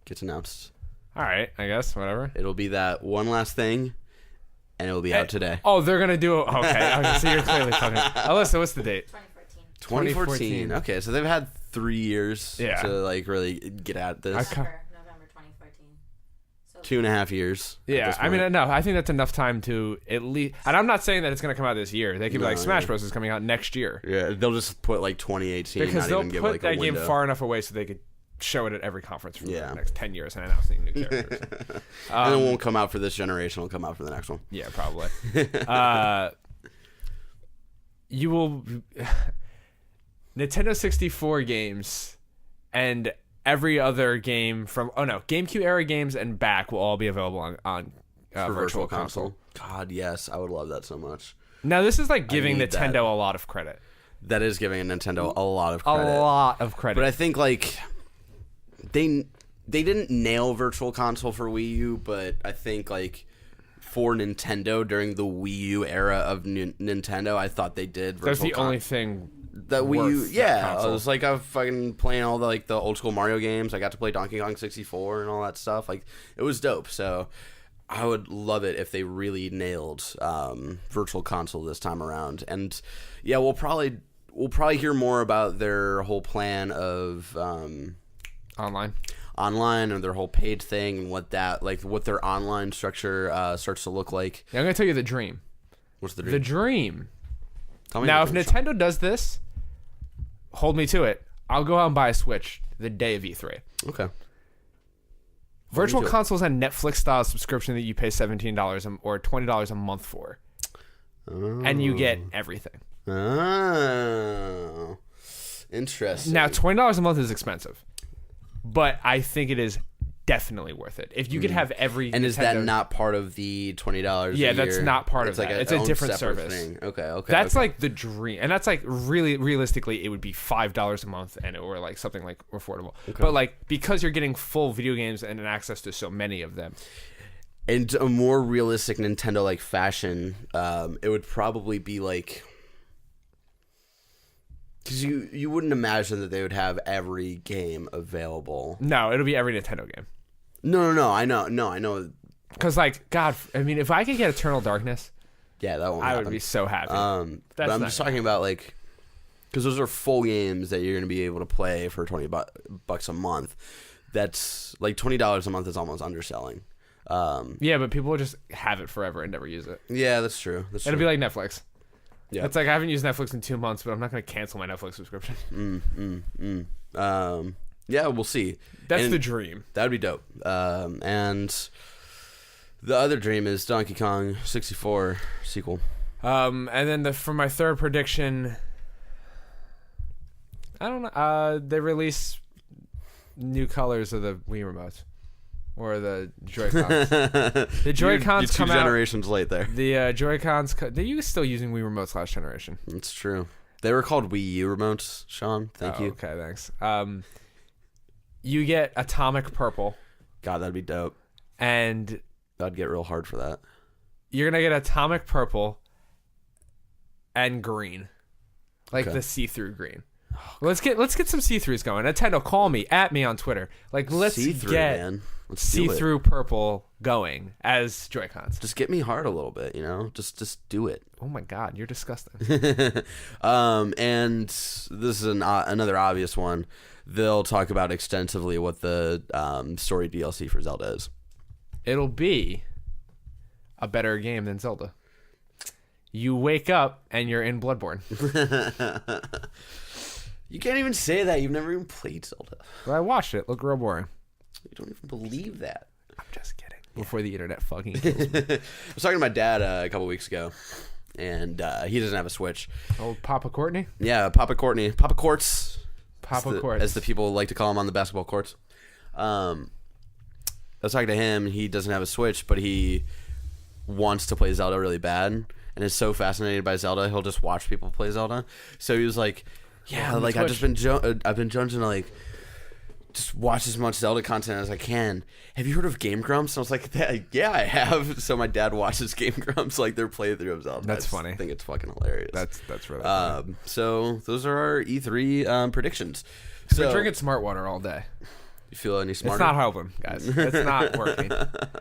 gets announced. All right, I guess, whatever. It'll be that one last thing, and it'll be out today. Oh, they're going to do it. Okay, so you're clearly fucking... Alyssa, what's the date? 2014. Okay, so they've had 3 years Yeah. to like really get at this. November 2014. So 2.5 years. at Yeah, this I mean, point. no, I think that's enough time to at least... And I'm not saying that it's going to come out this year. They could be No, like, Smash yeah. Bros. Is coming out next year. Yeah, they'll just put like 2018. Because not they'll even give put like that a game window. far enough away so they could show it at every conference for Yeah. the next 10 years and announce new characters. And it won't come out for this generation. It'll come out for the next one. Yeah, probably. You will... Nintendo 64 games and every other game from... Oh, no. GameCube era games and back will all be available on For Virtual Console. God, yes, I would love that so much. Now, this is like giving need Nintendo that. a lot of credit. That is giving Nintendo a lot of credit. A lot of credit. But I think like they didn't nail Virtual Console for Wii U, but I think like for Nintendo during the Wii U era of Nintendo, I thought they did. That's the Virtual only thing... that Wii U, worth that yeah. I console. was like, I'm fucking playing all the old school Mario games. I got to play Donkey Kong 64 and all that stuff. Like, it was dope. So I would love it if they really nailed Virtual Console this time around. And yeah, we'll probably hear more about their whole plan of online and their whole paid thing and what their online structure starts to look like. Yeah, I'm going to tell you the dream. What's the dream? The dream. Tell me Now, the if dream, Nintendo does this, hold me to it. I'll go out and buy a Switch the day of E3. Sean. Okay. Virtual to it. Console is a Netflix-style subscription that you pay $17 or $20 a month for. And you get everything. Oh. Interesting. Now, $20 a month is expensive. But I think it is definitely worth it. If you could have every And is that Nintendo- not part of the $20? Yeah, a that's year? not part of like that. It's a own different separate service. thing. Okay. That's okay. like the dream, and that's like really realistically, it would be $5 a month, and or like something like affordable. But like because you're getting full video games and access to so many of them, in a more realistic Nintendo like fashion, it would probably be like, because you wouldn't imagine that they would have every game available. no, it'll be every Nintendo game. No, I know. Because like God, I mean, if I could get Eternal Darkness, Yeah, that won't I happen. would be so happy. But That's I'm not just talking about like, because those are full games that you're going to be able to play for $20 a month. That's like $20 a month is almost underselling. Yeah, but people will just have it forever and never use it. Yeah, that's true. It'll be like Netflix. Yeah. It's like I haven't used Netflix in 2 months, but I'm not going to cancel my Netflix subscription. Yeah, we'll see. That's And the dream. That would be dope. And the other dream is Donkey Kong 64 sequel. And then for my third prediction, I don't know. They release new colors of the Wii remotes or the Joy-Cons. The Joy-Cons you're come two out. generations late there. The Joy-Cons. They were still using Wii remotes last generation. It's true. They were called Wii U remotes, Sean. Thank you. Okay, thanks. You get Atomic Purple, God, that'd be dope. and That'd get real hard for that. you're gonna get Atomic Purple and green, like Okay. the see-through green. Let's get some see-throughs going. Nintendo, call me, at me on Twitter. Like let's See-through, get man. Let's do it. see-through purple going as Joy-Cons. Just get me hard a little bit, Just do it. Oh my God, you're disgusting. And this is another obvious one. They'll talk about extensively what the story DLC for Zelda is. It'll be a better game than Zelda. You wake up and you're in Bloodborne. You can't even say that. You've never even played Zelda. But I watched it. Looked real boring. You don't even believe that. I'm just kidding. Before the internet fucking kills me. I was talking to my dad a couple weeks ago, and he doesn't have a Switch. Old Papa Courtney? Yeah, Papa Courtney. Papa Courts. Courts. As the people like to call him on the basketball courts. I was talking to him. He doesn't have a Switch, but he wants to play Zelda really bad and is so fascinated by Zelda, he'll just watch people play Zelda. So he was like, yeah, like I've just been I've been jonesing to like just watch as much Zelda content as I can. Have you heard of Game Grumps? And I was like, yeah, I have. So my dad watches Game Grumps, like their playthrough of Zelda. That's funny. I think it's fucking hilarious. That's really funny. So those are our E3 predictions. So we're drinking smart water all day. You feel any smarter? It's not helping, guys. It's not working.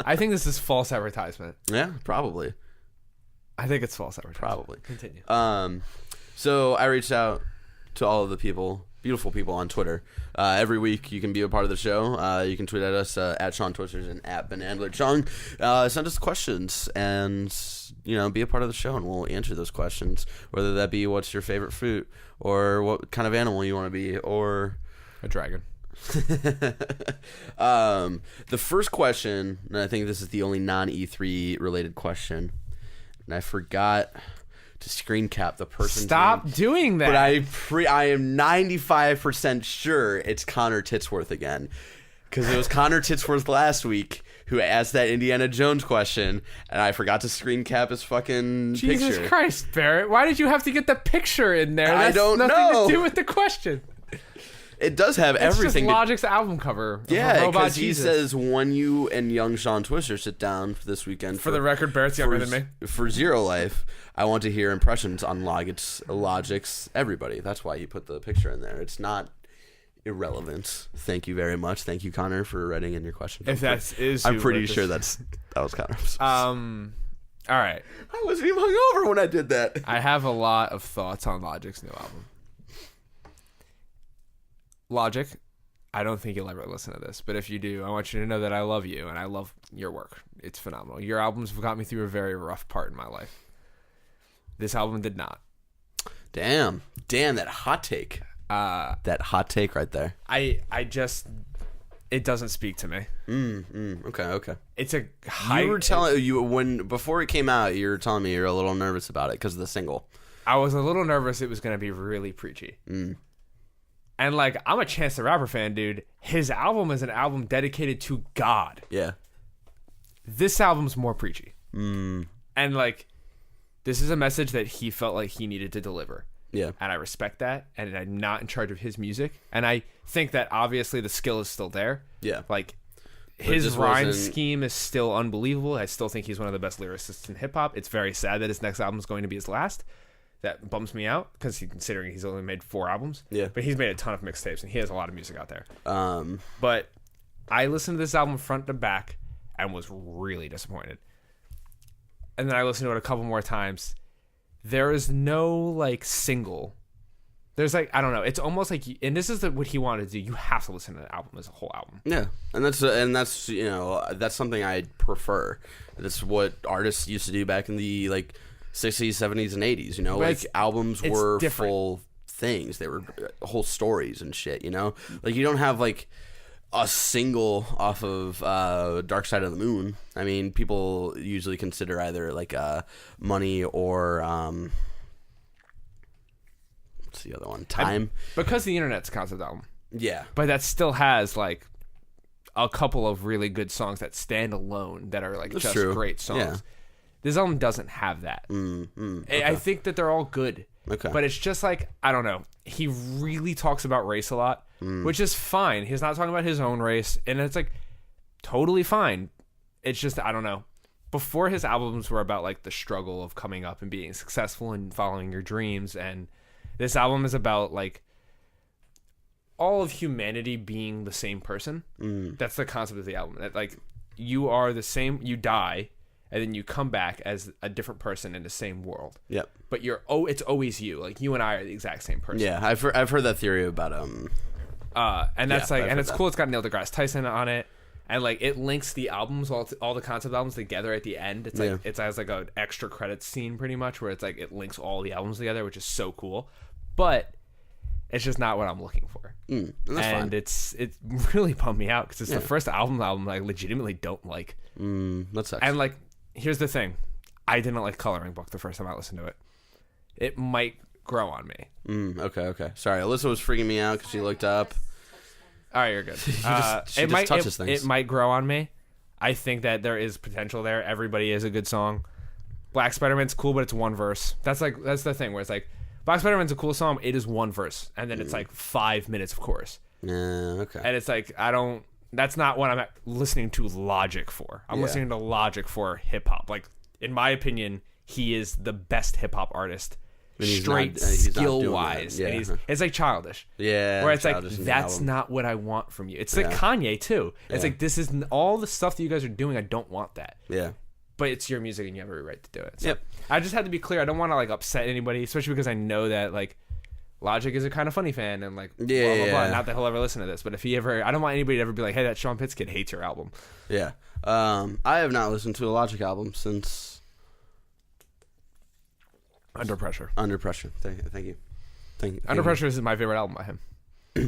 I think this is false advertisement. Yeah, probably. I think it's false advertisement. Probably. Continue. So I reached out to all of the people, beautiful people on Twitter. Every week you can be a part of the show. You can tweet at us at Sean Twisters and at Benandlerchong. Send us questions and be a part of the show, and we'll answer those questions. Whether that be what's your favorite fruit, or what kind of animal you want to be, or a dragon. The first question, and I think this is the only non-E3 related question, and I forgot to screen cap the person's Stop name, doing that. but I am 95% sure it's Connor Titsworth again, because it was Connor Titsworth last week who asked that Indiana Jones question, and I forgot to screen cap his fucking Jesus picture. Christ, Barrett! Why did you have to get the picture in there? I don't nothing know. to do with the question. It does have It's everything. just Logic's album cover. Of Yeah, Robot because he Jesus. says, when you and young Sean Twister sit down this weekend For the record, Barrett's younger than me. For Zero Life, I want to hear impressions on Logic's everybody. That's why you put the picture in there. It's not irrelevant. Thank you very much. Thank you, Connor, for writing in your question. If that is, I'm who pretty wrote sure this. that was Connor. All right. I wasn't even hungover when I did that. I have a lot of thoughts on Logic's new album. Logic, I don't think you'll ever listen to this, but if you do, I want you to know that I love you and I love your work. It's phenomenal. Your albums have got me through a very rough part in my life. This album did not. Damn, that hot take. That hot take right there. I just, it doesn't speak to me. Okay. It's a high. You were telling before it came out, you were telling me you're a little nervous about it because of the single. I was a little nervous it was going to be really preachy. And I'm a Chance the Rapper fan, dude. His album is an album dedicated to God. Yeah. This album's more preachy. And this is a message that he felt like he needed to deliver. Yeah. And I respect that. And I'm not in charge of his music. And I think that obviously the skill is still there. Yeah. His rhyme scheme is still unbelievable. I still think he's one of the best lyricists in hip hop. It's very sad that his next album is going to be his last. That bums me out because considering he's only made 4 albums. Yeah. But he's made a ton of mixtapes and he has a lot of music out there. But I listened to this album front to back and was really disappointed. And then I listened to it a couple more times. There is no single. There's I don't know. It's almost like, and this is what he wanted to do. You have to listen to the album as a whole album. Yeah, and that's that's something I prefer. That's what artists used to do back in the 60s, 70s, and 80s. Albums were different. full things. They were whole stories and shit. You don't have a single off of Dark Side of the Moon. I mean, people usually consider either Money or what's the other one? Time. Because the internet's a concept album. Yeah. But that still has a couple of really good songs that stand alone that are just true. great songs. Yeah. This album doesn't have that. Okay. I think that they're all good. Okay. But it's just I don't know. He really talks about race a lot, which is fine. He's not talking about his own race, and it's totally fine. It's just, I don't know. Before, his albums were about the struggle of coming up and being successful and following your dreams, and this album is about all of humanity being the same person. That's the concept of the album. That like you are the same. You die, and then you come back as a different person in the same world. Yep. But it's always you. Like you and I are the exact same person. Yeah, I've heard that theory about and that's I've and heard it's that. cool. It's got Neil deGrasse Tyson on it, and like it links the albums, all the concept albums together at the end. It's like it has like an extra credits scene pretty much where it's like it links all the albums together, which is so cool. But it's just not what I'm looking for, and that's fine. it really bummed me out because it's the first album I legitimately don't like. That sucks. And like, here's the thing, I didn't like Coloring Book the first time I listened to it. It might grow on me. Okay. Sorry, Alyssa was freaking me out because she looked up. All right, you're good. She just touches things. It might grow on me. I think that there is potential there. Everybody is a good song. Black Spider-Man's cool, but it's one verse. That's the thing where it's like Black Spider-Man's a cool song. It is one verse, and then it's like 5 minutes of chorus. Yeah, okay. And it's like that's not what I'm listening to Logic for. I'm listening to Logic for hip hop. Like in my opinion, he is the best hip hop artist. Straight skill wise, it's like childish. Yeah, where it's like that's not what I want from you. It's like Kanye too. It's like this is all the stuff that you guys are doing. I don't want that. Yeah, but it's your music and you have every right to do it. So yep. I just had to be clear. I don't want to like upset anybody, especially because I know that like Logic is a kind of funny fan and like blah, blah, blah. Not that he'll ever listen to this, but if he ever, I don't want anybody to ever be like, hey, that Sean Pitts kid hates your album. Yeah, I have not listened to a Logic album since. Under Pressure. Under Pressure. Thank you. Under Pressure is my favorite album by him.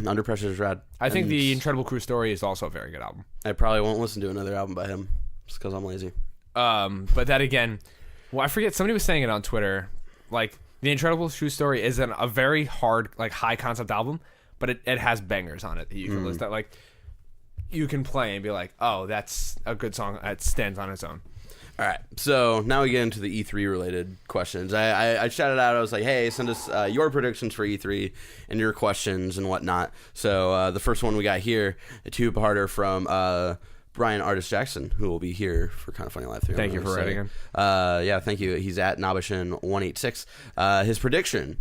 Under Pressure is rad. I think the Incredible Crew Story is also a very good album. I probably won't listen to another album by him just because I'm lazy. But that again, well, I forget. Somebody was saying it on Twitter. Like the Incredible Crew Story is a very hard, like high concept album, but it has bangers on it that you can listen. That like you can play and be like, oh, that's a good song that stands on its own. All right, so now we get into the E3 related questions. I shouted out, I was like, hey, send us your predictions for E3 and your questions and whatnot. So the first one we got here, a two-parter from Brian Artist Jackson, who will be here for Kind of Funny Live 3. Thank you for writing him. Yeah, thank you. He's at Nobishin186. His prediction,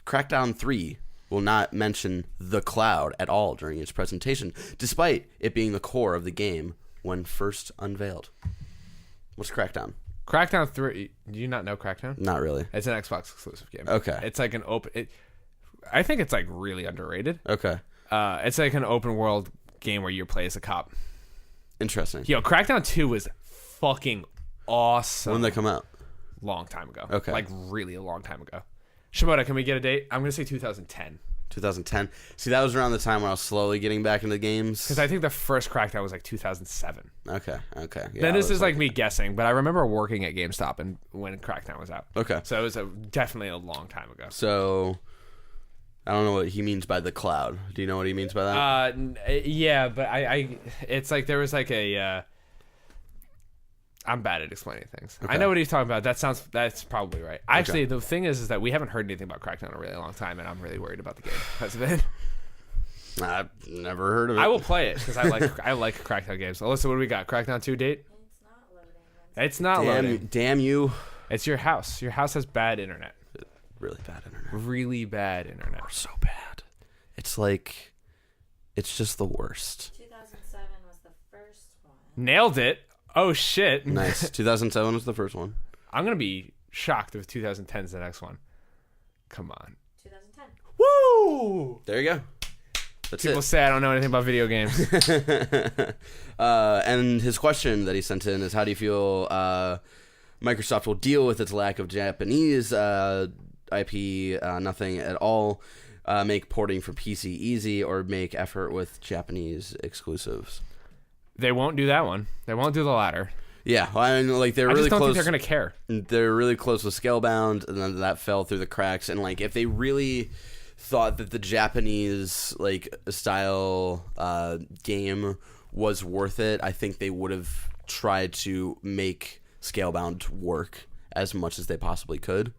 Crackdown 3 will not mention the cloud at all during its presentation, despite it being the core of the game when first unveiled. What's Crackdown? Crackdown 3. Do you not know Crackdown? Not really. It's an Xbox exclusive game. Okay. It's like an open. I think it's like really underrated. Okay. It's like an open world game where you play as a cop. Interesting. Yo, Crackdown 2 was fucking awesome. When did they come out? Long time ago. Okay. Like really a long time ago. Shimoda, can we get a date? I'm gonna say 2010. 2010. See, that was around the time when I was slowly getting back into games. Because I think the first Crackdown was like 2007. Okay. Yeah, then this is like me guessing, but I remember working at GameStop and when Crackdown was out. Okay. So it was definitely a long time ago. So I don't know what he means by the cloud. Do you know what he means by that? Yeah, but I it's like there was like a. I'm bad at explaining things. Okay. I know what he's talking about. That's probably right. Actually, the thing is that we haven't heard anything about Crackdown in a really long time, and I'm really worried about the game because of it. I've never heard of it. I will play it because I like Crackdown games. Alyssa, what do we got? Crackdown 2 date? It's not loading. Damn you. It's your house. Your house has bad internet. Really bad internet. Really bad internet. So bad. It's like, it's just the worst. 2007 was the first one. Nailed it. Oh, shit. Nice. 2007 was the first one. I'm going to be shocked if 2010 is the next one. Come on. 2010. Woo! There you go. That's People it. say I don't know anything about video games. And his question that he sent in is, how do you feel Microsoft will deal with its lack of Japanese IP, nothing at all, make porting for PC easy, or make effort with Japanese exclusives? They won't do that one. They won't do the latter. Yeah, I mean, like they're I really just don't close. think they're gonna care. They're really close with Scalebound, and then that fell through the cracks. And like, if they really thought that the Japanese like style game was worth it, I think they would have tried to make Scalebound work as much as they possibly could.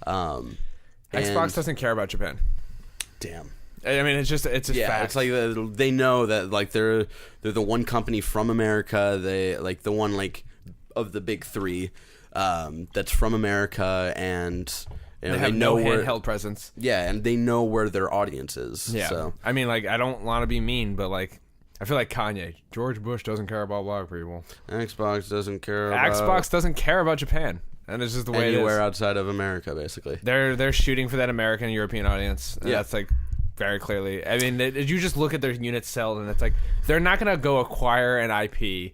Xbox doesn't care about Japan. Damn. I mean, it's a fact. It's like they know that like they're the one company from America. They like the one like of the big three that's from America, and You know, they have no handheld presence. Yeah, and they know where their audience is. Yeah. So. I mean, like, I don't want to be mean, but, like, I feel like Kanye. George Bush doesn't care about black people. Xbox doesn't care about... Xbox doesn't care about Japan. And it's just the way anywhere it is. outside of America, basically. They're shooting for that American and European audience. And Yeah. that's, like, very clearly. I mean, you just look at their units sold, and it's like, they're not going to go acquire an IP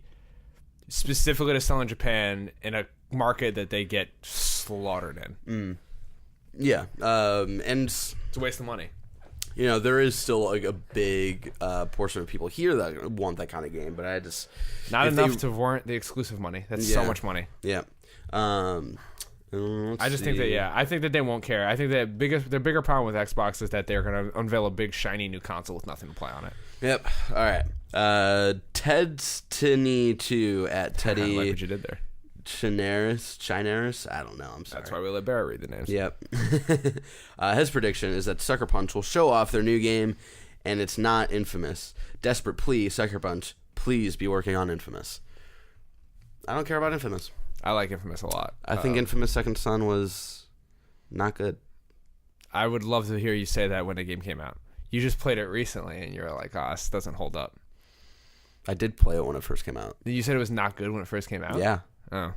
specifically to sell in Japan in a market that they get slaughtered in. Yeah. And... It's a waste of money. You know, there is still like a big portion of people here that want that kind of game, but I just... Not enough to warrant the exclusive money. That's so much money. Yeah. I just think that, I think that they won't care. I think that their bigger problem with Xbox is that they're going to unveil a big, shiny new console with nothing to play on it. Yep. All right. Ted's Tinny 2 at Teddy... I like what you did there. Chinaris? I don't know. I'm sorry. That's why we let Barrett read the names. Yep. His prediction is that Sucker Punch will show off their new game, and it's not Infamous. Desperate plea, Sucker Punch, please be working on Infamous. I don't care about Infamous. I like Infamous a lot. I think Infamous Second Son was not good. I would love to hear you say that when a game came out. You just played it recently, and you're like, this doesn't hold up. I did play it when it first came out. You said it was not good when it first came out? Yeah. Oh.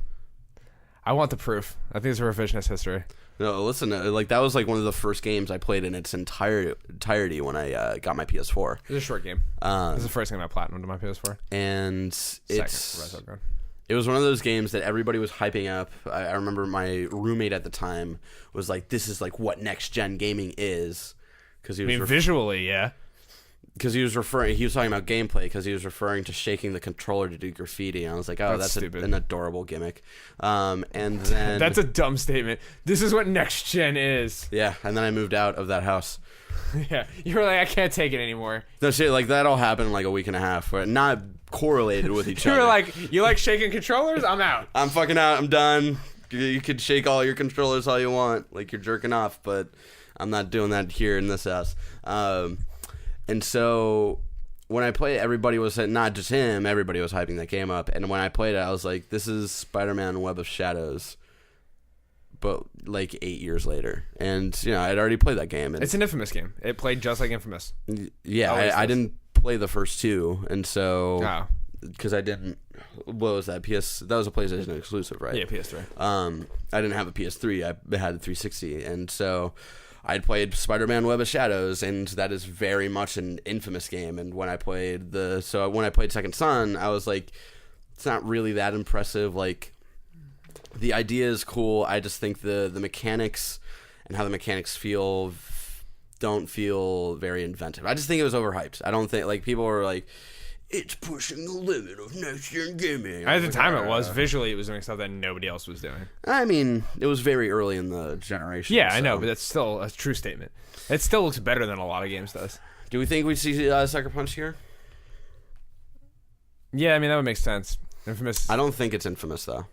I want the proof. I think it's a revisionist history. No, listen, like that was like one of the first games I played in its entirety when I got my PS4. It was a short game. It was the first game I platinumed to my PS4. And Second, it was one of those games that everybody was hyping up. I remember my roommate at the time was like, "This is like what next gen gaming is," because he was visually, yeah. Because he was talking about gameplay because he was referring to shaking the controller to do graffiti. And I was like, oh, that's an adorable gimmick. And then that's a dumb statement. This is what next gen is. Yeah, and then I moved out of that house. Yeah, you were like, I can't take it anymore. No shit, like that all happened in like a week and a half, but not correlated with each other. You were like, you like shaking controllers? I'm out. I'm fucking out. I'm done. You could shake all your controllers all you want, like you're jerking off, but I'm not doing that here in this house. And so when I played it, everybody was not just him, everybody was hyping that game up. And when I played it, I was like, this is Spider-Man Web of Shadows, but like 8 years later. And, you know, I'd already played that game. And it's an Infamous game. It played just like Infamous. Yeah, I didn't play the first two. And so, because I didn't, what was that? That was a PlayStation exclusive, right? Yeah, PS3. I didn't have a PS3. I had a 360. And so I'd played Spider-Man Web of Shadows, and that is very much an Infamous game. And when I played Second Son, I was like, it's not really that impressive. Like, the idea is cool. I just think the mechanics and how the mechanics don't feel very inventive. I just think it was overhyped. I don't think, like, people were like, it's pushing the limit of next-gen gaming. At the time it was. Visually, it was doing stuff that nobody else was doing. I mean, it was very early in the generation. Yeah, I know, but that's still a true statement. It still looks better than a lot of games does. Do we think we'd see Sucker Punch here? Yeah, I mean, that would make sense. Infamous. I don't think it's Infamous, though.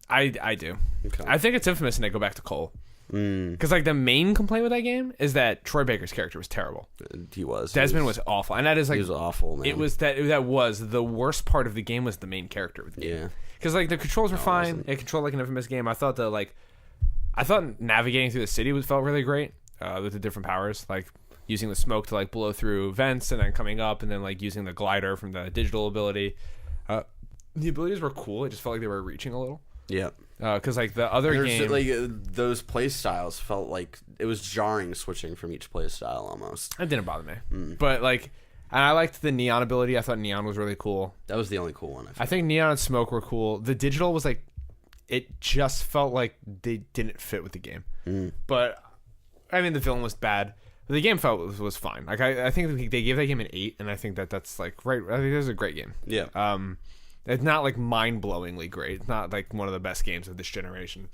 I do. Okay. I think it's Infamous, and they go back to Cole. Because like the main complaint with that game is that Troy Baker's character was terrible. He was. Desmond was awful, and that is like he was awful. Man. It was that was the worst part of the game was the main character of the game. Yeah. Because like the controls were fine. It controlled like an Infamous game. I thought navigating through the city felt really great with the different powers, like using the smoke to like blow through vents and then coming up, and then like using the glider from the digital ability. The abilities were cool. It just felt like they were reaching a little. Yeah. Because like the other game, like those play styles felt like it was jarring switching from each play style almost. It didn't bother me, but like, and I liked the neon ability. I thought neon was really cool. That was the only cool one. I think neon and smoke were cool. The digital was like, it just felt like they didn't fit with the game. But I mean, the villain was bad. The game was fine. Like I think they gave that game an 8, and I think that's like right. I think it was a great game. Yeah. It's not like mind-blowingly great. It's not like one of the best games of this generation.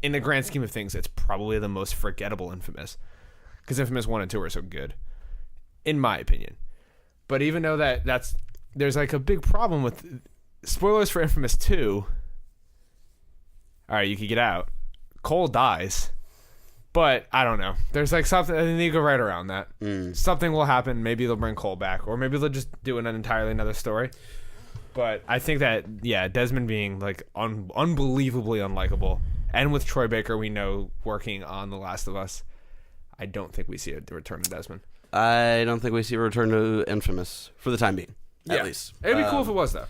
In the grand scheme of things, it's probably the most forgettable Infamous. Because Infamous 1 and 2 are so good. In my opinion. But even though there's like a big problem with... Spoilers for Infamous 2. Alright, you can get out. Cole dies. But, I don't know. There's like something... I think they go right around that. Something will happen. Maybe they'll bring Cole back. Or maybe they'll just do an entirely another story. But I think that, Desmond being like unbelievably unlikable And with Troy Baker, we know working on The Last of Us, I don't think we see a return to Desmond. I don't think we see a return to Infamous for the time being, at least. It'd be cool if it was, though.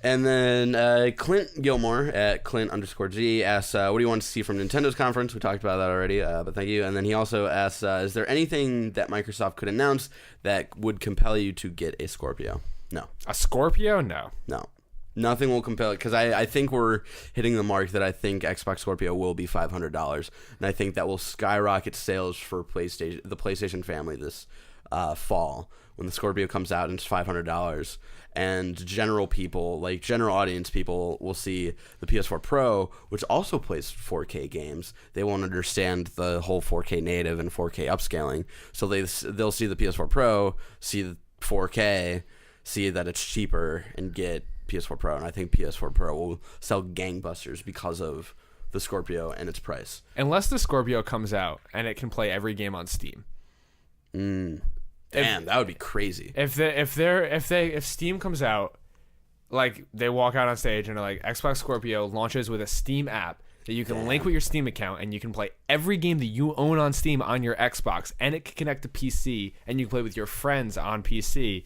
And then Clint Gilmore at Clint_G asks, what do you want to see from Nintendo's conference? We talked about that already, but thank you. And then he also asks, is there anything that Microsoft could announce that would compel you to get a Scorpio? No. A Scorpio? No. No. Nothing will compel it, because I think we're hitting the mark that I think Xbox Scorpio will be $500, and I think that will skyrocket sales for the PlayStation family this fall when the Scorpio comes out and it's $500, and general audience people will see the PS4 Pro, which also plays 4K games. They won't understand the whole 4K native and 4K upscaling, so they'll see the PS4 Pro, see the 4K, see that it's cheaper, and get PS4 Pro, and I think PS4 Pro will sell gangbusters because of the Scorpio and its price. Unless the Scorpio comes out and it can play every game on Steam. Damn, that would be crazy. If Steam comes out, like they walk out on stage and are like, Xbox Scorpio launches with a Steam app that you can link with your Steam account, and you can play every game that you own on Steam on your Xbox, and it can connect to PC, and you can play with your friends on PC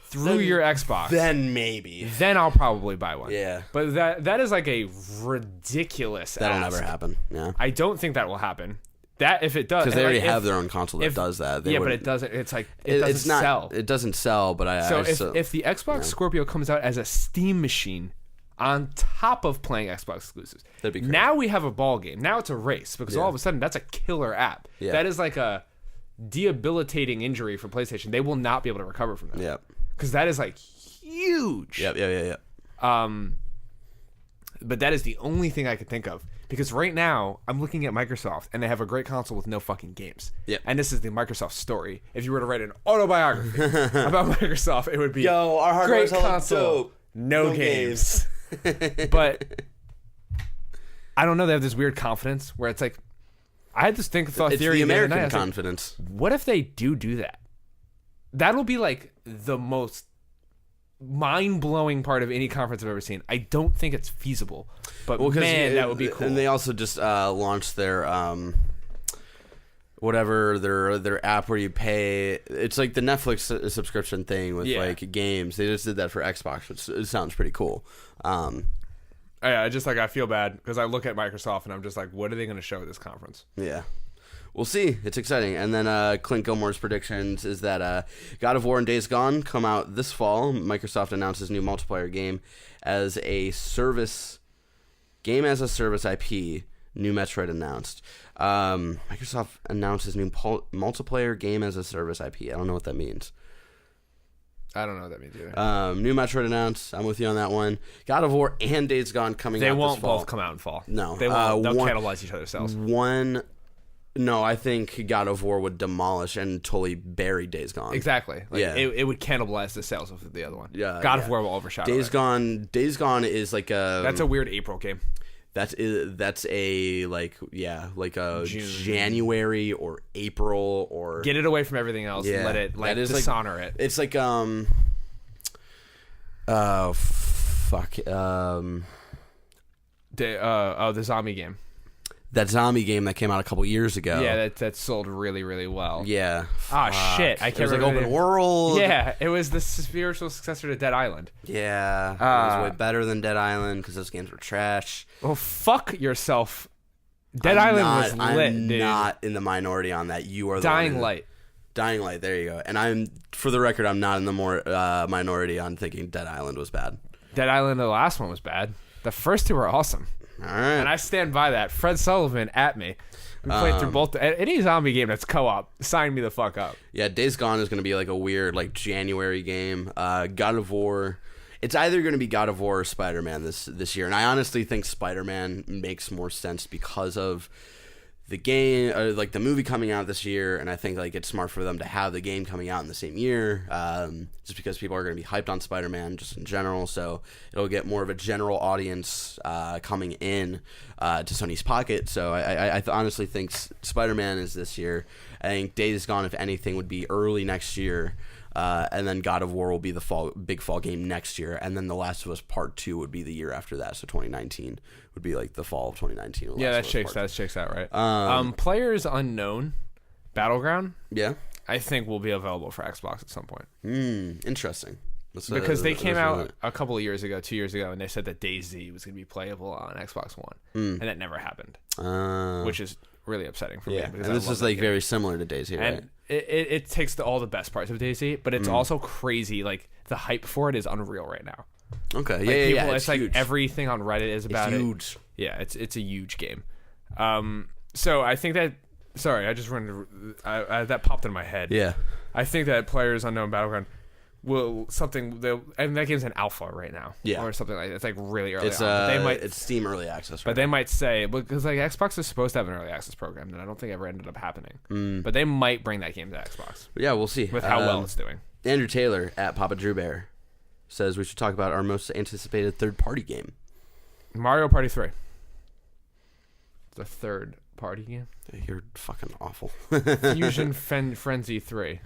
through your Xbox. Then maybe. Then I'll probably buy one. Yeah. But that is like a ridiculous That'll ask. never happen. Yeah. I don't think that will happen. That if it does, Because they already have their own console that does that. But it doesn't. It's like it doesn't sell. It doesn't sell. But if the Xbox Scorpio comes out as a Steam machine on top of playing Xbox exclusives, that'd be crazy. Now we have a ball game. Now it's a race, because all of a sudden that's a killer app. Yeah. That is like a debilitating injury for PlayStation. They will not be able to recover from that. Yeah. Because that is like huge. Yep. But that is the only thing I could think of. Because right now, I'm looking at Microsoft, and they have a great console with no fucking games. Yep. And this is the Microsoft story. If you were to write an autobiography about Microsoft, it would be our hardware's great hella console, dope. no games. But I don't know. They have this weird confidence where it's like, I had this thought It's theory. the American other night. I was confidence. like, what if they do that? That'll be like the most mind-blowing part of any conference I've ever seen. I don't think it's feasible, but that would be cool. And they also just launched their their app where you pay. It's like the Netflix subscription thing with like games. They just did that for Xbox, which it sounds pretty cool. I feel bad because I look at Microsoft and I'm just like, what are they going to show at this conference? Yeah. We'll see. It's exciting. And then Clint Gilmore's predictions is that God of War and Days Gone come out this fall. Microsoft announces new multiplayer game as a service IP. New Metroid announced. Microsoft announces new multiplayer game as a service IP. I don't know what that means. I don't know what that means either. New Metroid announced. I'm with you on that one. God of War and Days Gone coming out this fall. They won't both come out in fall. No. They won't. They'll cannibalize each other's sales. No, I think God of War would demolish and totally bury Days Gone. Exactly. It would cannibalize the sales of the other one. Yeah. God of War will overshadow Days Gone is like a... That's a weird April game. That's a June. January or April or... Get it away from everything else and let it dishonor it. It's like oh fuck the zombie game. That zombie game that came out a couple years ago. Yeah, that sold really, really well. Yeah. Shit. I can't remember. It was like open world. Yeah, it was the spiritual successor to Dead Island. Yeah. It was way better than Dead Island because those games were trash. Well, fuck yourself. Dead Island was lit, I'm dude. not in the minority on that. You are the Dying Light. Dying Light, there you go. And for the record, I'm not in the minority on thinking Dead Island was bad. Dead Island, the last one was bad. The first two were awesome. All right. And I stand by that. Fred Sullivan at me. We played through both. Any zombie game that's co-op, sign me the fuck up. Yeah, Days Gone is going to be like a weird January game. God of War. It's either going to be God of War or Spider-Man this year. And I honestly think Spider-Man makes more sense because of the game, or the movie coming out this year, and I think it's smart for them to have the game coming out in the same year, just because people are going to be hyped on Spider-Man just in general, so it'll get more of a general audience coming in to Sony's pocket. So I honestly think Spider-Man is this year. I think Days Gone, if anything, would be early next year. and then God of War will be the big fall game next year, and then The Last of Us Part 2 would be the year after that. So 2019 would be like the fall of 2019. Yeah, that shakes out right. Players Unknown Battleground. Yeah, I think will be available for Xbox at some point. Interesting. Because they came out a couple of years ago, 2 years ago, and they said that DayZ was going to be playable on Xbox One, and that never happened, which is really upsetting for me. Yeah, and this is like very similar to DayZ, right? And it takes all the best parts of DayZ, but it's also crazy. Like the hype for it is unreal right now. Okay, Like, yeah. It's like huge. everything on Reddit is about it. Huge. Yeah, it's a huge game. So I think that. Sorry, I just wanted to. That popped in my head. Yeah. I think that Players Unknown Battleground and that game's in alpha right now, or something like that. It's like really early. It's Steam early access, but they might say because like Xbox is supposed to have an early access program that I don't think ever ended up happening. But they might bring that game to Xbox. Yeah, we'll see with how well it's doing. Andrew Taylor at Papa Drew Bear says we should talk about our most anticipated third-party game. Mario Party 3. It's a third-party game. You're fucking awful. Fusion Frenzy 3.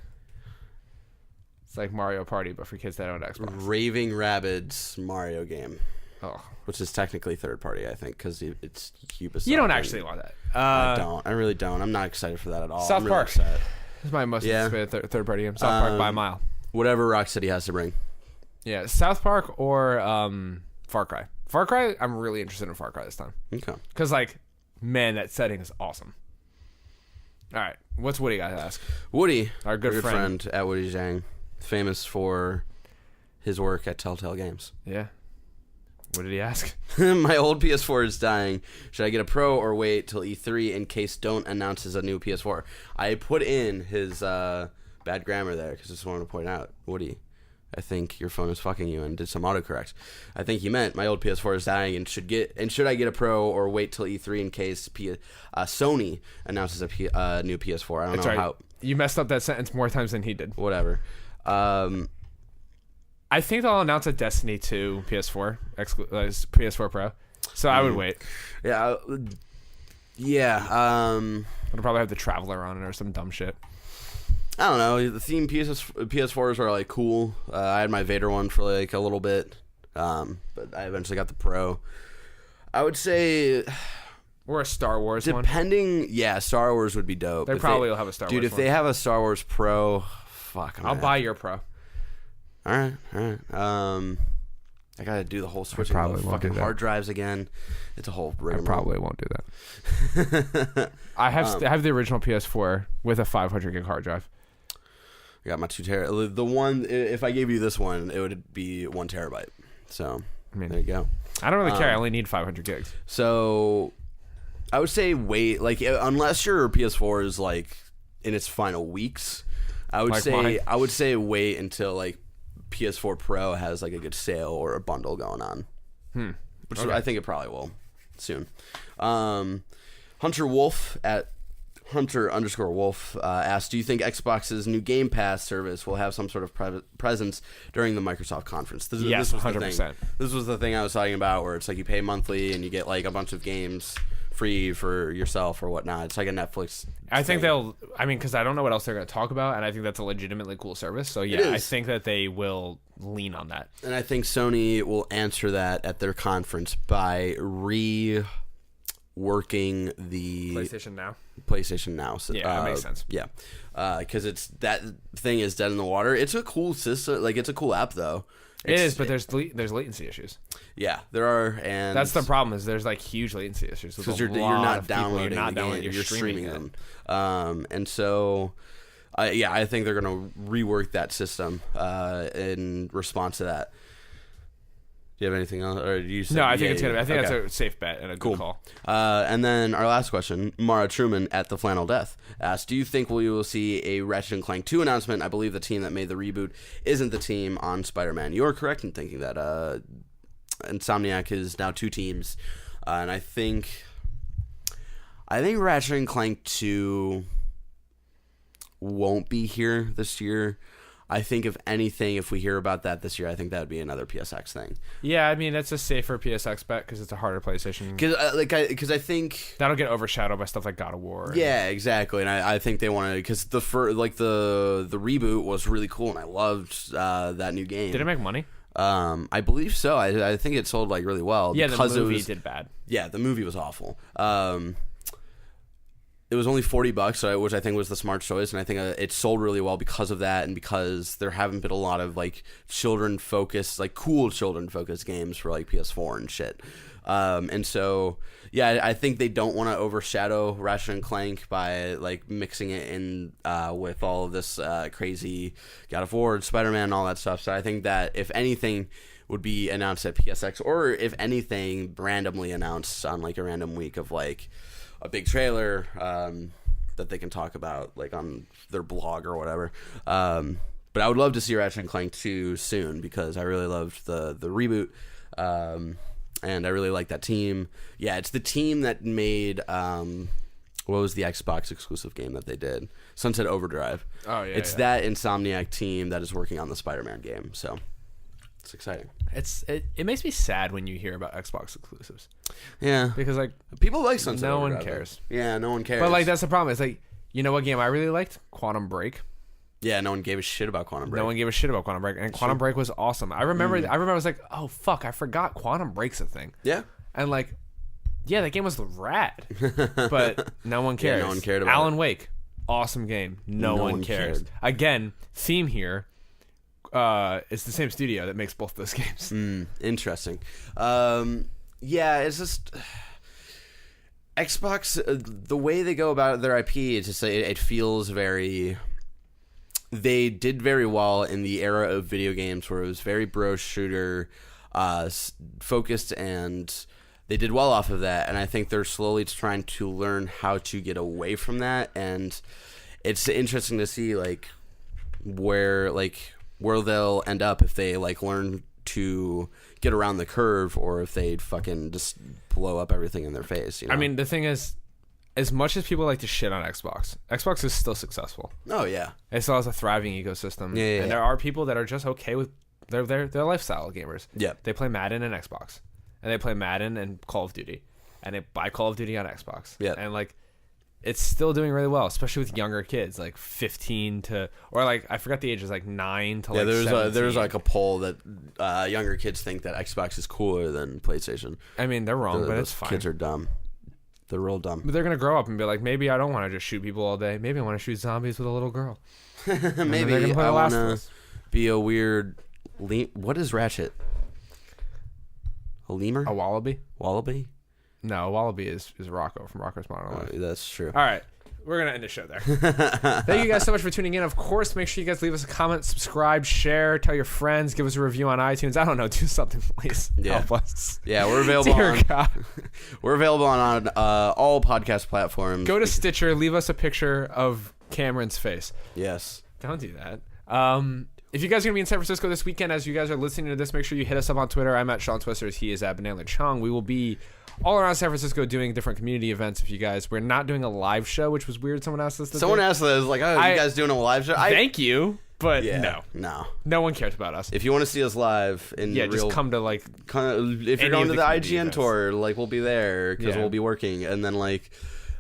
It's like Mario Party, but for kids that own Xbox. Raving Rabbids Mario game. Oh, which is technically third party, I think, because it's Ubisoft. You don't actually want that. I don't. I really don't. I'm not excited for that at all. South Park. Really upset. This is my most anticipated third party game. South Park by a mile. Whatever Rocksteady has to bring. Yeah, South Park or Far Cry. Far Cry, I'm really interested in Far Cry this time. Okay. Because, like, man, that setting is awesome. All right, what's Woody got to ask? Woody, our good friend at Woody Zhang, famous for his work at Telltale Games. Yeah. What did he ask? My old PS4 is dying. Should I get a Pro or wait till E3 in case Don't announces a new PS4? I put in his bad grammar there because I just wanted to point out, Woody, I think your phone is fucking you and did some autocorrect. I think he meant my old PS4 is dying and should I get a Pro or wait till E3 in case Sony announces a new PS4? I don't know how. You messed up that sentence more times than he did. Whatever. I think they'll announce a Destiny 2 PS4 PS4 Pro. So I would wait. Yeah. It'll probably have the Traveler on it or some dumb shit. I don't know. The theme PS4s are like cool. I had my Vader one for like a little bit, but I eventually got the Pro. I would say, or a Star Wars one. Yeah, Star Wars would be dope. They probably will have a Star Wars. Dude, if they have a Star Wars Pro, fuck, I'll buy your Pro. All right. I gotta do the whole switching of fucking hard drives again. It's a whole rigmarole. I probably won't do that. I have the original PS4 with a 500 gig hard drive. I got my 2 terabyte. The one, if I gave you this one, it would be 1 terabyte. So there you go. I don't really care. I only need 500 gigs. So I would say wait, like unless your PS4 is like in its final weeks, I would say wait until like PS4 Pro has like a good sale or a bundle going on. Which I think it probably will soon. Hunter Wolf at Hunter_Wolf asked, do you think Xbox's new Game Pass service will have some sort of presence during the Microsoft conference? Yes, 100%. This was the thing I was talking about where it's like you pay monthly and you get like a bunch of games free for yourself or whatnot. It's like a Netflix I think because I don't know what else they're going to talk about, and I think that's a legitimately cool service. So yeah, I think that they will lean on that. And I think Sony will answer that at their conference by reworking the PlayStation Now. So, yeah, that makes sense. Yeah, because that thing is dead in the water. It's a cool system. Like it's a cool app though. It is, but there's latency issues. Yeah, there are, and that's the problem. Is there's like huge latency issues because you're not downloading the game, you're streaming them. And so, I think they're gonna rework that system in response to that. Do you have anything else? Or you said, no, I think it's gonna. I think that's a safe bet and a good call. And then our last question, Mara Truman at the Flannel Death asked, do you think we will see a Ratchet and Clank 2 announcement? I believe the team that made the reboot isn't the team on Spider-Man. You're correct in thinking that Insomniac is now 2 teams. And I think Ratchet and Clank 2 won't be here this year. I think if anything, if we hear about that this year, I think that would be another PSX thing. Yeah, I mean that's a safer PSX bet because it's a harder PlayStation. Because I think that'll get overshadowed by stuff like God of War. Yeah, exactly. And I think they want to, because the reboot was really cool, and I loved that new game. Did it make money? I believe so. I think it sold like really well. Yeah, because the movie did bad. Yeah, the movie was awful. It was only $40, which I think was the smart choice, and I think it sold really well because of that, and because there haven't been a lot of like cool children-focused games for like PS4 and shit. And so, yeah, I think they don't want to overshadow Ratchet and Clank by like mixing it in with all of this crazy God of War, Spider-Man, and all that stuff. So I think that if anything would be announced at PSX, or if anything randomly announced on like a random week of like a big trailer that they can talk about like on their blog or whatever. But I would love to see Ratchet and Clank 2 soon, because I really loved the reboot. And I really like that team. Yeah, it's the team that made what was the Xbox exclusive game that they did? Sunset Overdrive. Oh yeah. It's that Insomniac team that is working on the Spider-Man game. So it's exciting. It makes me sad when you hear about Xbox exclusives. Yeah, because like people like Sunset Overdrive. No one cares. Yeah, no one cares. But like that's the problem. It's like, you know what game I really liked? Quantum Break. Yeah, no one gave a shit about Quantum Break. No one gave a shit about Quantum Break, and Quantum Break was awesome. I remember I was like, oh fuck, I forgot Quantum Break's a thing. Yeah. And like, yeah, that game was rad, but no one cares. Yeah, no one cared about Alan it. Wake, awesome game. No one cares. cared. Again, theme here. It's the same studio that makes both those games. Interesting. Yeah, it's just Xbox. The way they go about their IP, it's just it feels very. They did very well in the era of video games where it was very bro shooter focused, and they did well off of that. And I think they're slowly trying to learn how to get away from that. And it's interesting to see like where they'll end up if they like learn to get around the curve, or if they fucking just blow up everything in their face. You know? I mean, the thing is, as much as people like to shit on Xbox is still successful. Oh yeah, it still has a thriving ecosystem. Yeah. And there are people that are just okay with they're lifestyle gamers. Yeah, they play Madden and Xbox, and they play Madden and Call of Duty, and they buy Call of Duty on Xbox. Yeah, and like, it's still doing really well, especially with younger kids, like 15 to, or like I forgot the ages, like 9 to like 17. There's like a poll that younger kids think that Xbox is cooler than PlayStation. I mean, they're wrong, but it's fine. Kids are dumb. They're real dumb. But they're gonna grow up and be like, maybe I don't want to just shoot people all day. Maybe I want to shoot zombies with a little girl. Maybe I want to be a weird. What is Ratchet? A lemur? A wallaby? Wallaby? No, a wallaby is Rocco from Rocco's Modern Life. That's true. All right. We're going to end the show there. Thank you guys so much for tuning in. Of course, make sure you guys leave us a comment, subscribe, share, tell your friends, give us a review on iTunes. I don't know. Do something, please. Yeah. Help us. Yeah, we're available we're available on all podcast platforms. Go to Stitcher. Leave us a picture of Cameron's face. Yes. Don't do that. If you guys are going to be in San Francisco this weekend, as you guys are listening to this, make sure you hit us up on Twitter. I'm at Sean Twisters. He is at Banana Chung. We will be all around San Francisco doing different community events. If you guys, we're not doing a live show, which was weird. Someone asked us. Someone asked us, like, "Oh, you guys doing a live show?" Thank you, but no, no one cares about us. If you want to see us live, just come to like. If you're going to the IGN tour, like we'll be there because we'll be working, and then like.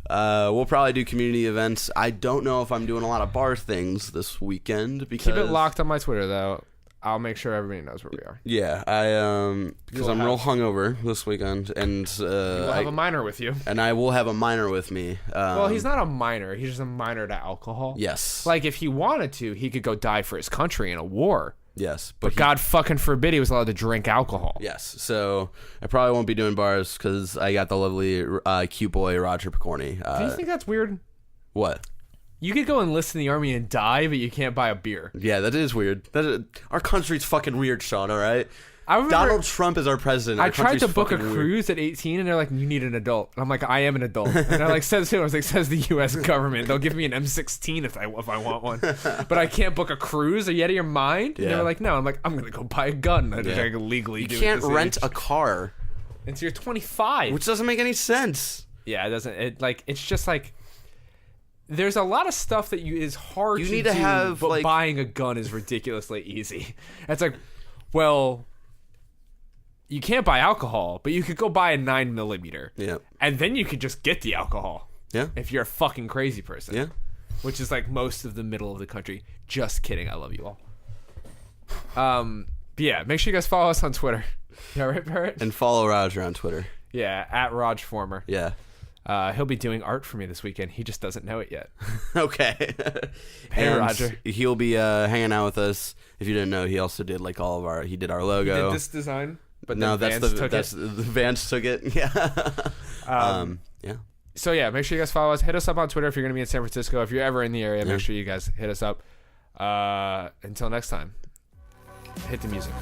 We'll probably do community events. I don't know if I'm doing a lot of bar things this weekend because keep it locked on my Twitter though. I'll make sure everybody knows where we are. Yeah, because I'm real hungover this weekend, and we'll have a minor with you, and I will have a minor with me. Well, he's not a minor; he's just a minor to alcohol. Yes, like if he wanted to, he could go die for his country in a war. Yes, but God fucking forbid he was allowed to drink alcohol. Yes, so I probably won't be doing bars because I got the lovely cute boy Roger Picorni. Do you think that's weird? What? You could go enlist in the army and die, but you can't buy a beer. Yeah, that is weird. Our country's fucking weird, Sean, all right? Remember, Donald Trump is our president. I tried to book a cruise at 18, and they're like, you need an adult. And I'm like, I am an adult. And they're like, says who? I was like, says the U.S. government. They'll give me an M16 if I want one. But I can't book a cruise? Are you out of your mind? And they were like, no. I'm like, I'm going to go buy a gun. I can legally do it. You can't rent a car. Until you're 25. Which doesn't make any sense. Yeah, it doesn't. It's just like... there's a lot of stuff that is hard You to need to do, have, but like- buying a gun is ridiculously easy. It's like, well, you can't buy alcohol, but you could go buy a 9mm. Yeah. And then you could just get the alcohol. Yeah. If you're a fucking crazy person. Yeah. Which is like most of the middle of the country. Just kidding. I love you all. But yeah, make sure you guys follow us on Twitter. Yeah, right, Barrett? And follow Roger on Twitter. Yeah, at RajFormer. Yeah. He'll be doing art for me this weekend. He just doesn't know it yet. Okay. Hey, And Roger. He'll be hanging out with us. If you didn't know, he also did like all of our. He did our He logo. did this design, but no, then that's Vans took it. the Vans took it. Yeah. Yeah. So yeah, make sure you guys follow us. Hit us up on Twitter if you're going to be in San Francisco. If you're ever in the area, make sure you guys hit us up. Until next time, hit the music.